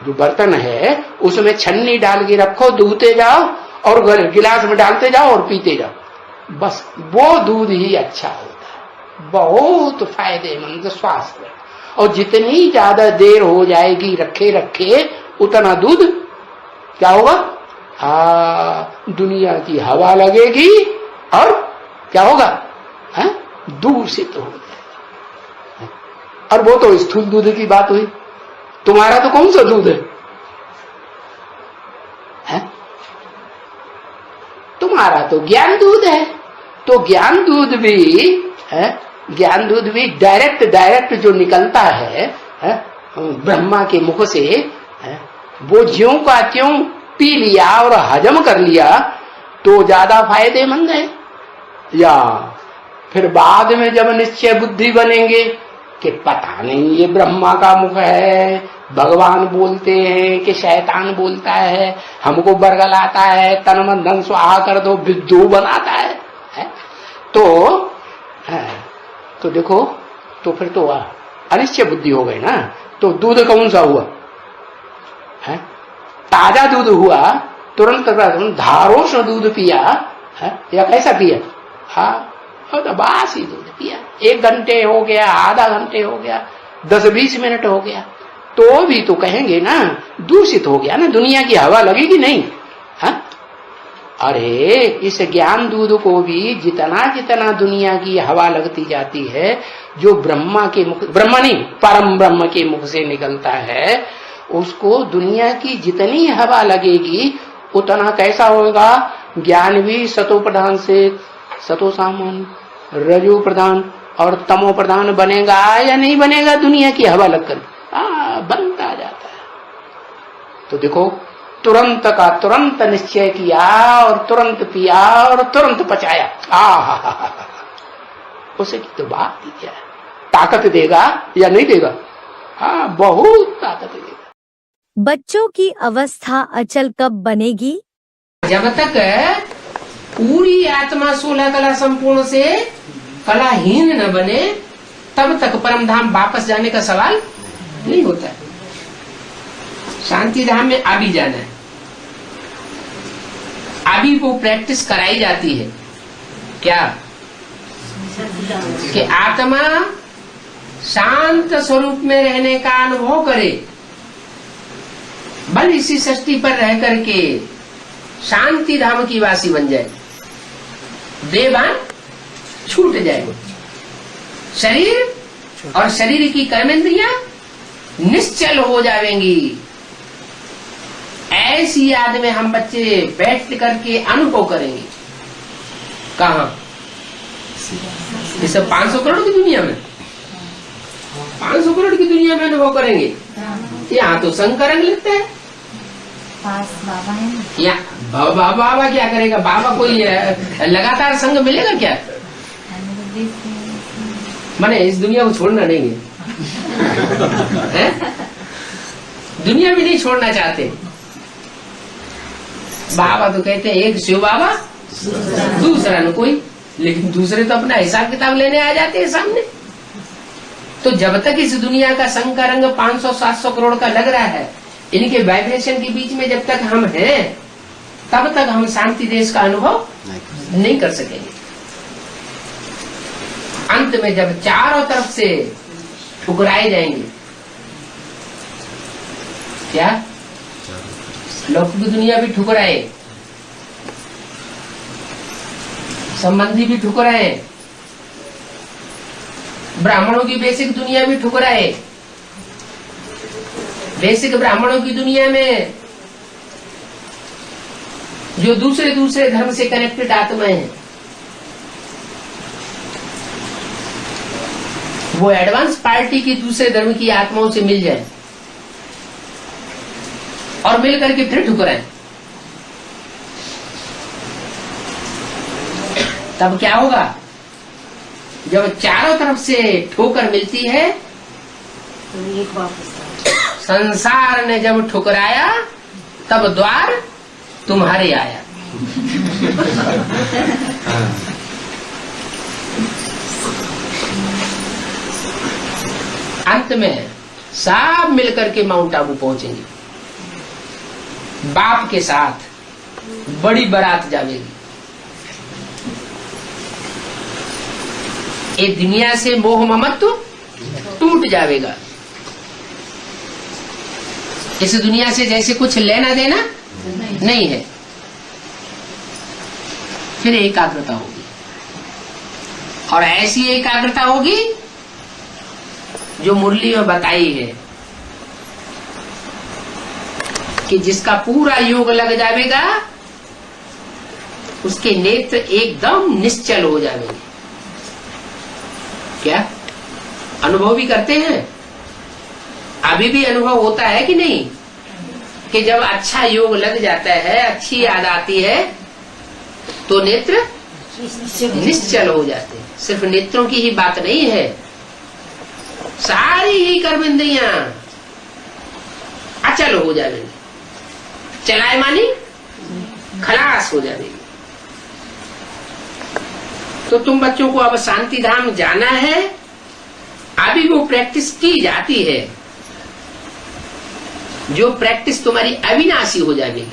जो बर्तन है उसमें छन्नी डाल के रखो, दूहते जाओ और गिलास में डालते जाओ और पीते जाओ, बस वो दूध ही अच्छा होता है, बहुत फायदेमंद स्वास्थ्य। और जितनी ज्यादा देर हो जाएगी रखे रखे, उतना दूध क्या होगा, दुनिया की हवा लगेगी और क्या होगा, दूषित हो जाएगा। और वो तो स्थूल दूध की बात हुई, तुम्हारा तो कौन सा दूध है? तुम्हारा तो ज्ञान दूध है। तो ज्ञान दूध भी डायरेक्ट जो निकलता है ब्रह्मा के मुख से, वो ज्यों का त्यों पी लिया और हजम कर लिया तो ज्यादा फायदेमंद है, या फिर बाद में जब निश्चय बुद्धि बनेंगे कि पता नहीं ये ब्रह्मा का मुख है, भगवान बोलते हैं कि शैतान बोलता है, हमको बरगलाता है, तन मन धन स्वाहा कर दो, विद्यु बनाता है? तो देखो, तो फिर तो अनिश्चय बुद्धि हो गई ना। तो दूध कौन सा हुआ है? ताजा दूध हुआ, तुरंत धारोष्ण दूध पिया है, या कैसा पिया? तो बासी दूध पिया, 1 घंटे हो गया, आधा घंटे हो गया, 10-20 मिनट हो गया, तो भी तो कहेंगे ना दूषित हो गया ना, दुनिया की हवा लगेगी नहीं। अरे इस ज्ञान दूध को भी जितना जितना दुनिया की हवा लगती जाती है, जो ब्रह्मा के मुख, ब्रह्मा नहीं परम ब्रह्म के मुख से निकलता है, उसको दुनिया की जितनी हवा लगेगी उतना कैसा होगा? ज्ञान भी सतो प्रधान से सतो सामान, रजो प्रधान और तमो प्रधान बनेगा या नहीं बनेगा? दुनिया की हवा लगकर बनता जाता है। तो देखो, तुरंत का तुरंत निश्चय किया और तुरंत पिया और तुरंत पचाया। उसे की तो बात ही क्या है? ताकत देगा या नहीं देगा? बहुत ताकत देगा। बच्चों की अवस्था अचल कब बनेगी? जब तक पूरी आत्मा 16 कला संपूर्ण से कलाहीन न बने, तब तक परम धाम वापस जाने का सवाल नहीं होता है। शांति धाम में अभी जाना है, अभी वो प्रैक्टिस कराई जाती है। क्या? कि आत्मा शांत स्वरूप में रहने का अनुभव करे, बल इसी सृष्टि पर रह करके शांति धाम की वासी बन जाए, देवान छूट जाए, शरीर और शरीर की कर्मेंद्रियां निश्चल हो जाएंगी। ऐसी याद में हम बच्चे बैठ करके अनुभव करेंगे। कहा? ये सब 500 करोड़ की दुनिया में, 500 करोड़ की दुनिया में अनुभव करेंगे। यहाँ तो संग का रंग लगता है। बाबा है या बाबा क्या करेगा? बाबा कोई लगातार संग मिलेगा क्या? माने इस दुनिया को छोड़ना नहीं है, दुनिया भी नहीं छोड़ना चाहते। बाबा तो कहते हैं एक शिव बाबा दूसरा न कोई, लेकिन दूसरे तो अपना हिसाब किताब लेने आ जाते हैं सामने। तो जब तक इस दुनिया का संग का रंग 500-700 करोड़ का लग रहा है, इनके वाइब्रेशन के बीच में जब तक हम हैं, तब तक हम शांति देश का अनुभव नहीं कर सकेंगे। अंत में जब चारों तरफ से ठुकराए जाएंगे, क्या? लौकिक दुनिया भी ठुकराए, संबंधी भी ठुकराए, ब्राह्मणों की बेसिक दुनिया भी ठुकराए। बेसिक ब्राह्मणों की दुनिया में जो दूसरे धर्म से कनेक्टेड आत्माएं हैं, वो एडवांस पार्टी की दूसरे धर्म की आत्माओं से मिल जाए और मिल करके फिर ठुकराए, तब क्या होगा? जब चारों तरफ से ठोकर मिलती है, तो एक वापस संसार ने जब ठुकराया, तब द्वार तुम्हारे आया। अंत में सब मिलकर के माउंट आबू पहुंचेंगे, बाप के साथ बड़ी बारात जाएगी। ये दुनिया से मोह ममत्व टूट जाएगा। इस दुनिया से जैसे कुछ लेना देना नहीं है। फिर एकाग्रता होगी, और ऐसी एकाग्रता होगी जो मुरली में बताई है कि जिसका पूरा योग लग जाएगा उसके नेत्र एकदम निश्चल हो जाएंगे। क्या अनुभव भी करते हैं? अभी भी अनुभव होता है कि नहीं, कि जब अच्छा योग लग जाता है, अच्छी याद आती है, तो नेत्र निश्चल हो जाते हैं। सिर्फ नेत्रों की ही बात नहीं है, सारी ही कर्मेंद्रियां अचल हो जाएंगी, चलाए मानी खलास हो जाएगी। तो तुम बच्चों को अब शांति धाम जाना है, अभी वो प्रैक्टिस की जाती है, जो प्रैक्टिस तुम्हारी अविनाशी हो जाएगी।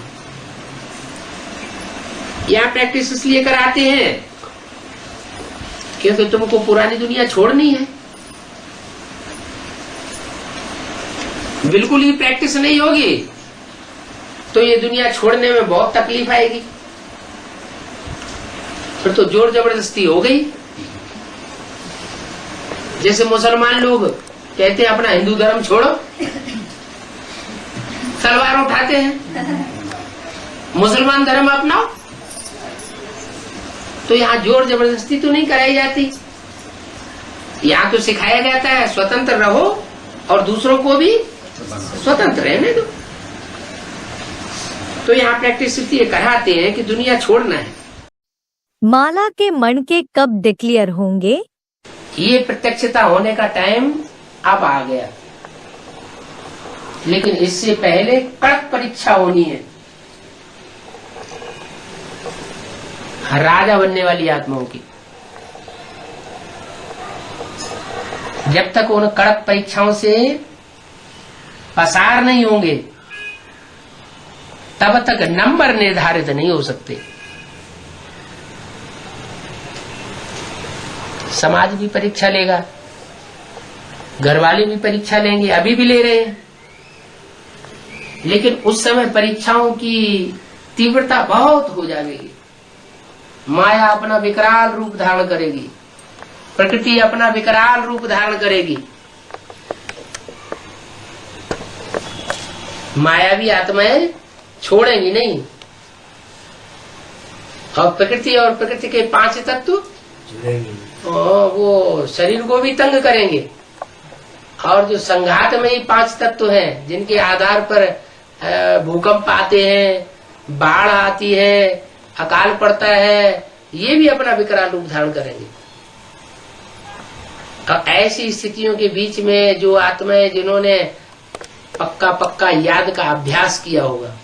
यहां प्रैक्टिस इसलिए कराते हैं क्योंकि तुमको पुरानी दुनिया छोड़नी है। बिल्कुल ही प्रैक्टिस नहीं होगी तो ये दुनिया छोड़ने में बहुत तकलीफ आएगी, फिर तो जोर जबरदस्ती हो गई। जैसे मुसलमान लोग कहते हैं अपना हिंदू धर्म छोड़ो, तलवार उठाते हैं, मुसलमान धर्म अपनाओ। तो यहाँ जोर जबरदस्ती तो नहीं कराई जाती, यहाँ तो सिखाया जाता है स्वतंत्र रहो और दूसरों को भी स्वतंत्र रहने दो। तो यहाँ प्रैक्टिस इसलिए कराते हैं कि दुनिया छोड़ना है। माला के मणके कब डिक्लेयर होंगे? ये प्रत्यक्षता होने का टाइम अब आ गया, लेकिन इससे पहले कड़क परीक्षा होनी है। राजा बनने वाली आत्माओं की जब तक उन कड़क परीक्षाओं से पसार नहीं होंगे तब तक नंबर निर्धारित नहीं हो सकते। समाज भी परीक्षा लेगा, घर वाले भी परीक्षा लेंगे, अभी भी ले रहे हैं, लेकिन उस समय परीक्षाओं की तीव्रता बहुत हो जाएगी। माया अपना विकराल रूप धारण करेगी, प्रकृति अपना विकराल रूप धारण करेगी। मायावी आत्माएं छोड़ेंगी नहीं, और प्रकृति के 5 तत्व वो शरीर को भी तंग करेंगे। और जो संघात में ही 5 तत्व हैं, जिनके आधार पर भूकंप आते हैं, बाढ़ आती है, अकाल पड़ता है, ये भी अपना विकराल रूप धारण करेंगे। और ऐसी स्थितियों के बीच में जो आत्माएं जिन्होंने पक्का याद का अभ्यास किया होगा,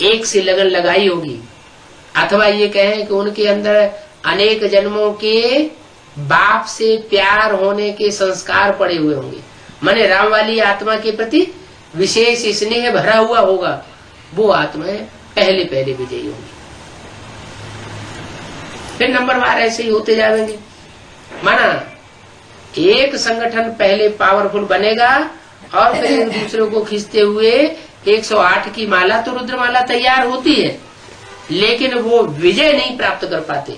एक से लगन लगाई होगी, अथवा ये कहें कि उनके अंदर अनेक जन्मों के बाप से प्यार होने के संस्कार पड़े हुए होंगे, माने राम वाली आत्मा के प्रति विशेष स्नेह भरा हुआ होगा, वो आत्माएं पहले विजयी होंगी। फिर नंबरवार ऐसे ही होते जाएंगे। माना एक संगठन पहले पावरफुल बनेगा और फिर एक दूसरे को खींचते हुए 108 की माला तो रुद्रमाला तैयार होती है, लेकिन वो विजय नहीं प्राप्त कर पाते।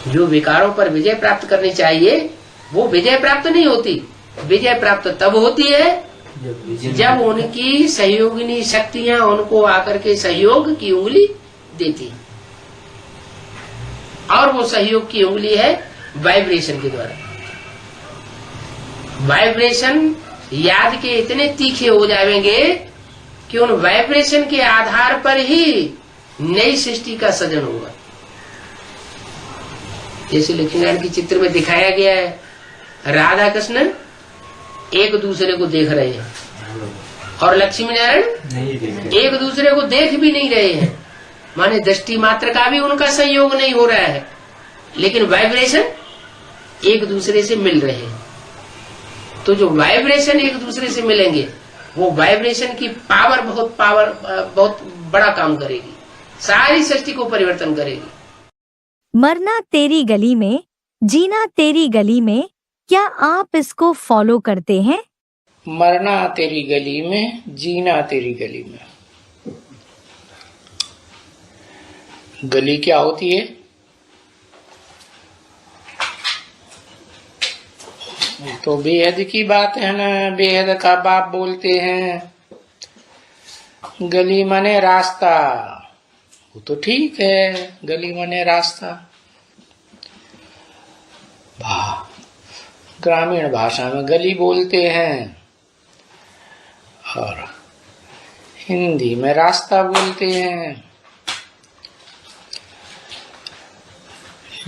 जो विकारों पर विजय प्राप्त करनी चाहिए वो विजय प्राप्त नहीं होती। विजय प्राप्त तब होती है जब उनकी सहयोगिनी शक्तियां उनको आकर के सहयोग की उंगली देती, और वो सहयोग की उंगली है वाइब्रेशन के द्वारा। वाइब्रेशन याद के इतने तीखे हो जाएंगे कि उन वाइब्रेशन के आधार पर ही नई सृष्टि का सृजन होगा। जैसे लक्ष्मीनारायण के चित्र में दिखाया गया है, राधा कृष्ण एक दूसरे को देख रहे हैं और लक्ष्मी नारायण एक दूसरे को देख भी नहीं रहे हैं, माने दृष्टि मात्र का भी उनका संयोग नहीं हो रहा है, लेकिन वाइब्रेशन एक दूसरे से मिल रहे हैं। तो जो वाइब्रेशन एक दूसरे से मिलेंगे वो वाइब्रेशन की पावर बहुत बड़ा काम करेगी, सारी सृष्टि को परिवर्तन करेगी। मरना तेरी गली में, जीना तेरी गली में, क्या आप इसको फॉलो करते हैं? मरना तेरी गली में, जीना तेरी गली में। गली क्या होती है? तो बेहद की बात है ना, बेहद का बाप बोलते हैं। गली माने रास्ता, वो तो ठीक है, गली माने रास्ता। ग्रामीण भाषा में गली बोलते हैं और हिंदी में रास्ता बोलते हैं।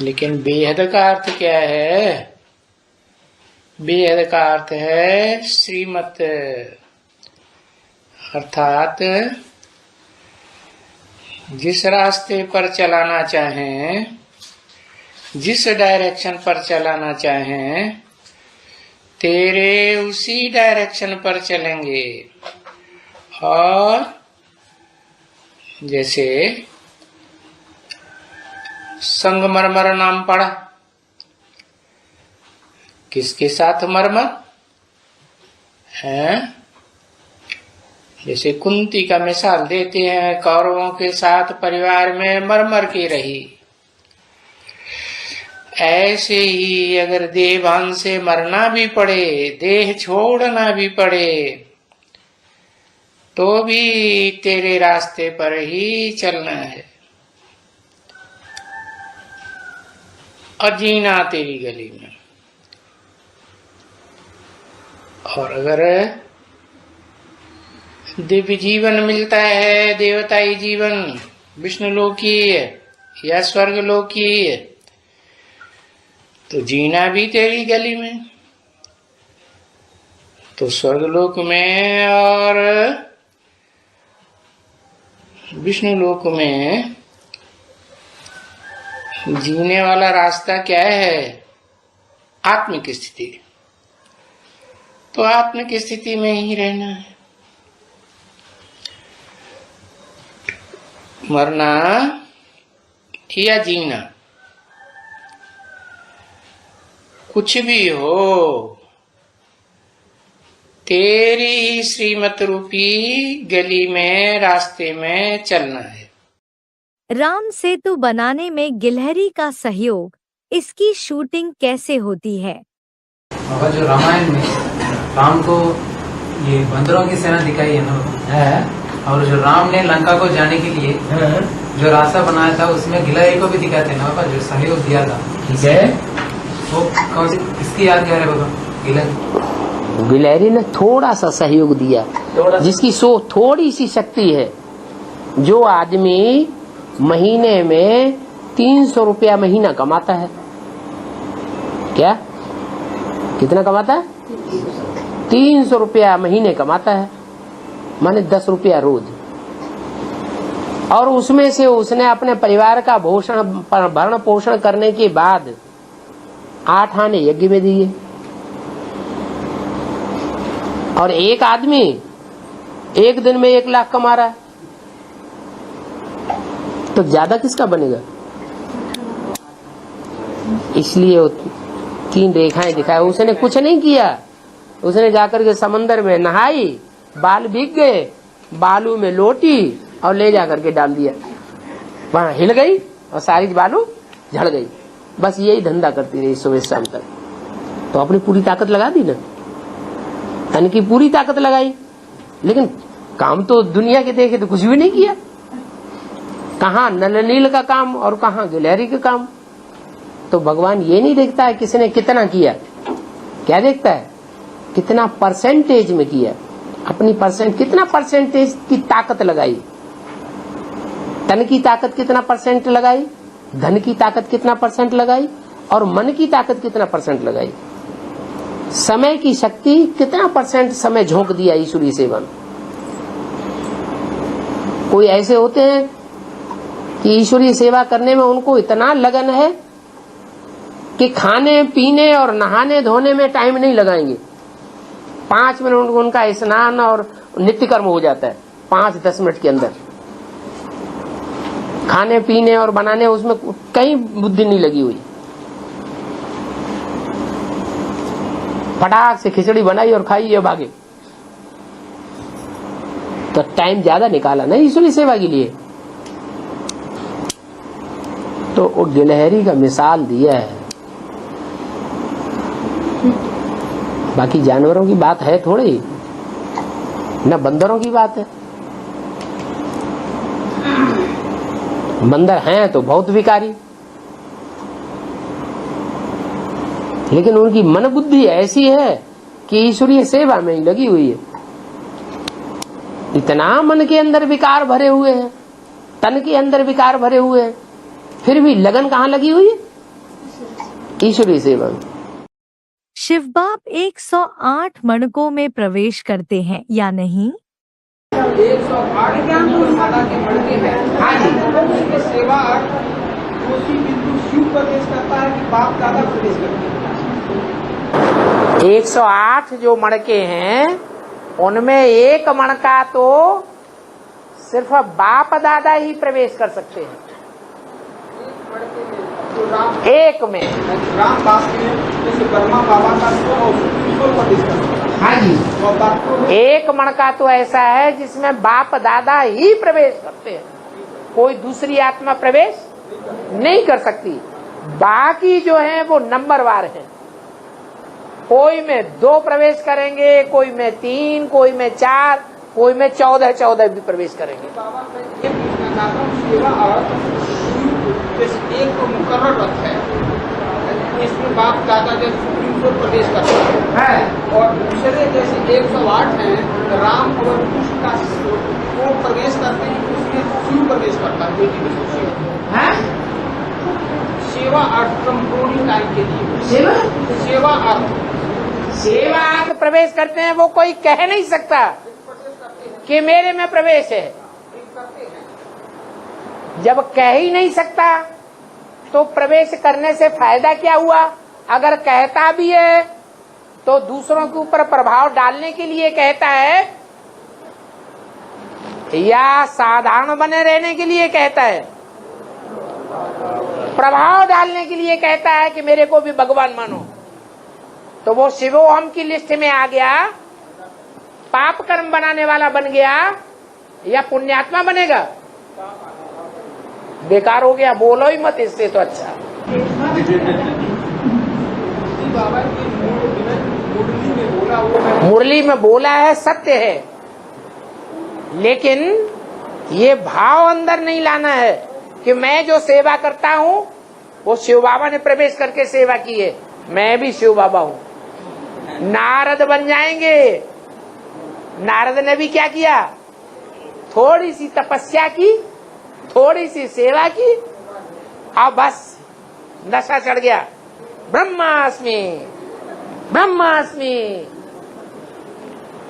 लेकिन बेहद का अर्थ क्या है? बेहद का अर्थ है श्रीमत, अर्थात जिस रास्ते पर चलाना चाहें, जिस डायरेक्शन पर चलाना चाहें, तेरे उसी डायरेक्शन पर चलेंगे। और जैसे संगमरमर नाम पढ़ा, किसके साथ मरमर है? जैसे कुंती का मिसाल देते हैं, कौरवों के साथ परिवार में मरमर की रही। ऐसे ही अगर देवान से मरना भी पड़े, देह छोड़ना भी पड़े, तो भी तेरे रास्ते पर ही चलना है और जीना तेरी गली में। और अगर दिव्य जीवन मिलता है, देवताई जीवन, विष्णु लोकीय या स्वर्ग लोकीय, तो जीना भी तेरी गली में। तो स्वर्गलोक में और विष्णु लोक में जीने वाला रास्ता क्या है? आत्मिक स्थिति। तो आत्मिक स्थिति में ही रहना है। मरना या जीना, कुछ भी हो, तेरी ही श्रीमत रूपी गली में, रास्ते में चलना है। राम सेतु बनाने में गिलहरी का सहयोग, इसकी शूटिंग कैसे होती है? बाबा, जो रामायण में राम को ये बंदरों की सेना दिखाई है ना, और जो राम ने लंका को जाने के लिए जो रास्ता बनाया था, उसमें गिलहरी को भी दिखाते हैं ना बाबा, जो सहयोग दिया था। ठीक है, वो कौन सी, किसकी याद कर रहे बाबा? गिलहरी ने थोड़ा सा सहयोग दिया, जिसकी थोड़ी सी शक्ति है। जो आदमी महीने में 300 रुपया महीना कमाता है, क्या कितना कमाता है? 300 रुपया महीने कमाता है, माने 10 रुपया रोज। और उसमें से उसने अपने परिवार का भरण पोषण करने के बाद 8 आने यज्ञ में दिए। और एक आदमी एक दिन में 1 लाख कमा रहा है, तो ज्यादा किसका बनेगा? इसलिए 3 रेखाएं दिखाए। उसने कुछ नहीं किया, उसने जाकर के समंदर में नहाई, बाल भीग गए, बालू में लोटी और ले जाकर के डाल दिया, वहां हिल गई और सारी बालू झड़ गई। बस यही धंधा करती रही सुबह शाम तक। तो अपनी पूरी ताकत लगा दी ना, धन की पूरी ताकत लगाई, लेकिन काम तो दुनिया के देखे तो कुछ भी नहीं किया। कहाँ नलनील का काम और कहाँ गिलहरी का काम। तो भगवान ये नहीं देखता है किसने कितना किया, क्या देखता है? कितना परसेंटेज में किया, अपनी कितना परसेंटेज की ताकत लगाई, तन की ताकत कितना परसेंट लगाई, धन की ताकत कितना परसेंट लगाई, और मन की ताकत कितना परसेंट लगाई, समय की शक्ति कितना परसेंट समय झोंक दिया ईश्वरीय सेवा में। कोई ऐसे होते हैं कि ईश्वरीय सेवा करने में उनको इतना लगन है कि खाने पीने और नहाने धोने में टाइम नहीं लगाएंगे। 5 मिनट उनका स्नान और नित्य कर्म हो जाता है 5-10 मिनट के अंदर। खाने पीने और बनाने उसमें कहीं बुद्धि नहीं लगी हुई। फटाक से खिचड़ी बनाई और खाई ये भागे। तो टाइम ज्यादा निकाला ना ईश्वरी सेवा के लिए। तो वो गिलहरी का मिसाल दिया है बाकी जानवरों की बात है थोड़ी, न बंदरों की बात है। बंदर हैं तो बहुत विकारी, लेकिन उनकी मन बुद्धि ऐसी है कि ईश्वरीय सेवा में ही लगी हुई है। इतना मन के अंदर विकार भरे हुए हैं, तन के अंदर विकार भरे हुए हैं, फिर भी लगन कहाँ लगी हुई है? ईश्वरीय सेवा में। शिव बाप 108 मणकों में प्रवेश करते हैं या नहीं? 108 माता के मणके हैं। हाँ जी, उसकी सेवा उसी बिंदु शिव प्रवेश करता है कि बाप दादा प्रवेश करते हैं? 108 जो मणके हैं उनमें एक मणका तो सिर्फ बाप दादा ही प्रवेश कर सकते हैं। एक में राम दास में जैसे ब्रह्मा बाबा का प्रवेश करते हैं। हाँ जी, एक मणका तो ऐसा है जिसमें बाप दादा ही प्रवेश करते हैं, कोई दूसरी आत्मा प्रवेश नहीं कर सकती। बाकी जो है वो नंबरवार है, कोई में 2 प्रवेश करेंगे, कोई में 3, कोई में 4, कोई में 14 भी प्रवेश करेंगे। बाबा मैं ये पूछना चाहता हूँ, सेवा और जैसे एक तो मुकर्रर रथ है, इसमें बाप दादा जब सुप्रीम कोर्ट प्रवेश करते हैं, और दूसरे जैसे 108 हैं, राम और कृष्ण का वो प्रवेश करते हैं, उसमें शिव प्रवेश करता है बेटी में शिव। सेवा अर्थ कंट्रोलिंग टाइम के लिए सेवा अर्थ प्रवेश करते हैं, वो कोई कह नहीं सकता कि मेरे में प्रवेश है। जब कह ही नहीं सकता तो प्रवेश करने से फायदा क्या हुआ? अगर कहता भी है तो दूसरों के ऊपर प्रभाव डालने के लिए कहता है या साधारण बने रहने के लिए कहता है? प्रभाव डालने के लिए कहता है कि मेरे को भी भगवान मानो, तो वो शिवोहम की लिस्ट में आ गया, पाप कर्म बनाने वाला बन गया या पुण्यात्मा बनेगा? बेकार हो गया, बोलो ही मत इससे तो अच्छा। मुरली में बोला है, सत्य है, लेकिन ये भाव अंदर नहीं लाना है कि मैं जो सेवा करता हूँ वो शिव बाबा ने प्रवेश करके सेवा की है, मैं भी शिव बाबा हूँ। नारद बन जाएंगे। नारद ने भी क्या किया? थोड़ी सी तपस्या की, थोड़ी सी सेवा की, अब बस नशा चढ़ गया, ब्रह्मास्मि ब्रह्मास्मि।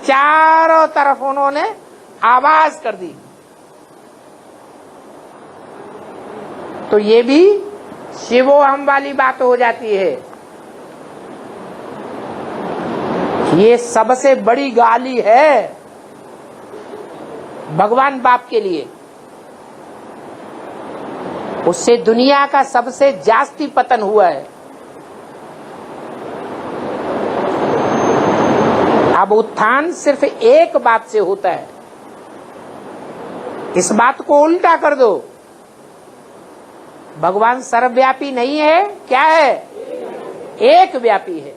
चारों तरफ उन्होंने आवाज कर दी। तो ये भी शिवोहम वाली बात हो जाती है। ये सबसे बड़ी गाली है भगवान बाप के लिए। उससे दुनिया का सबसे जास्ती पतन हुआ है। अब उत्थान सिर्फ एक बात से होता है। इस बात को उल्टा कर दो, भगवान सर्वव्यापी नहीं है, क्या है? एक व्यापी है।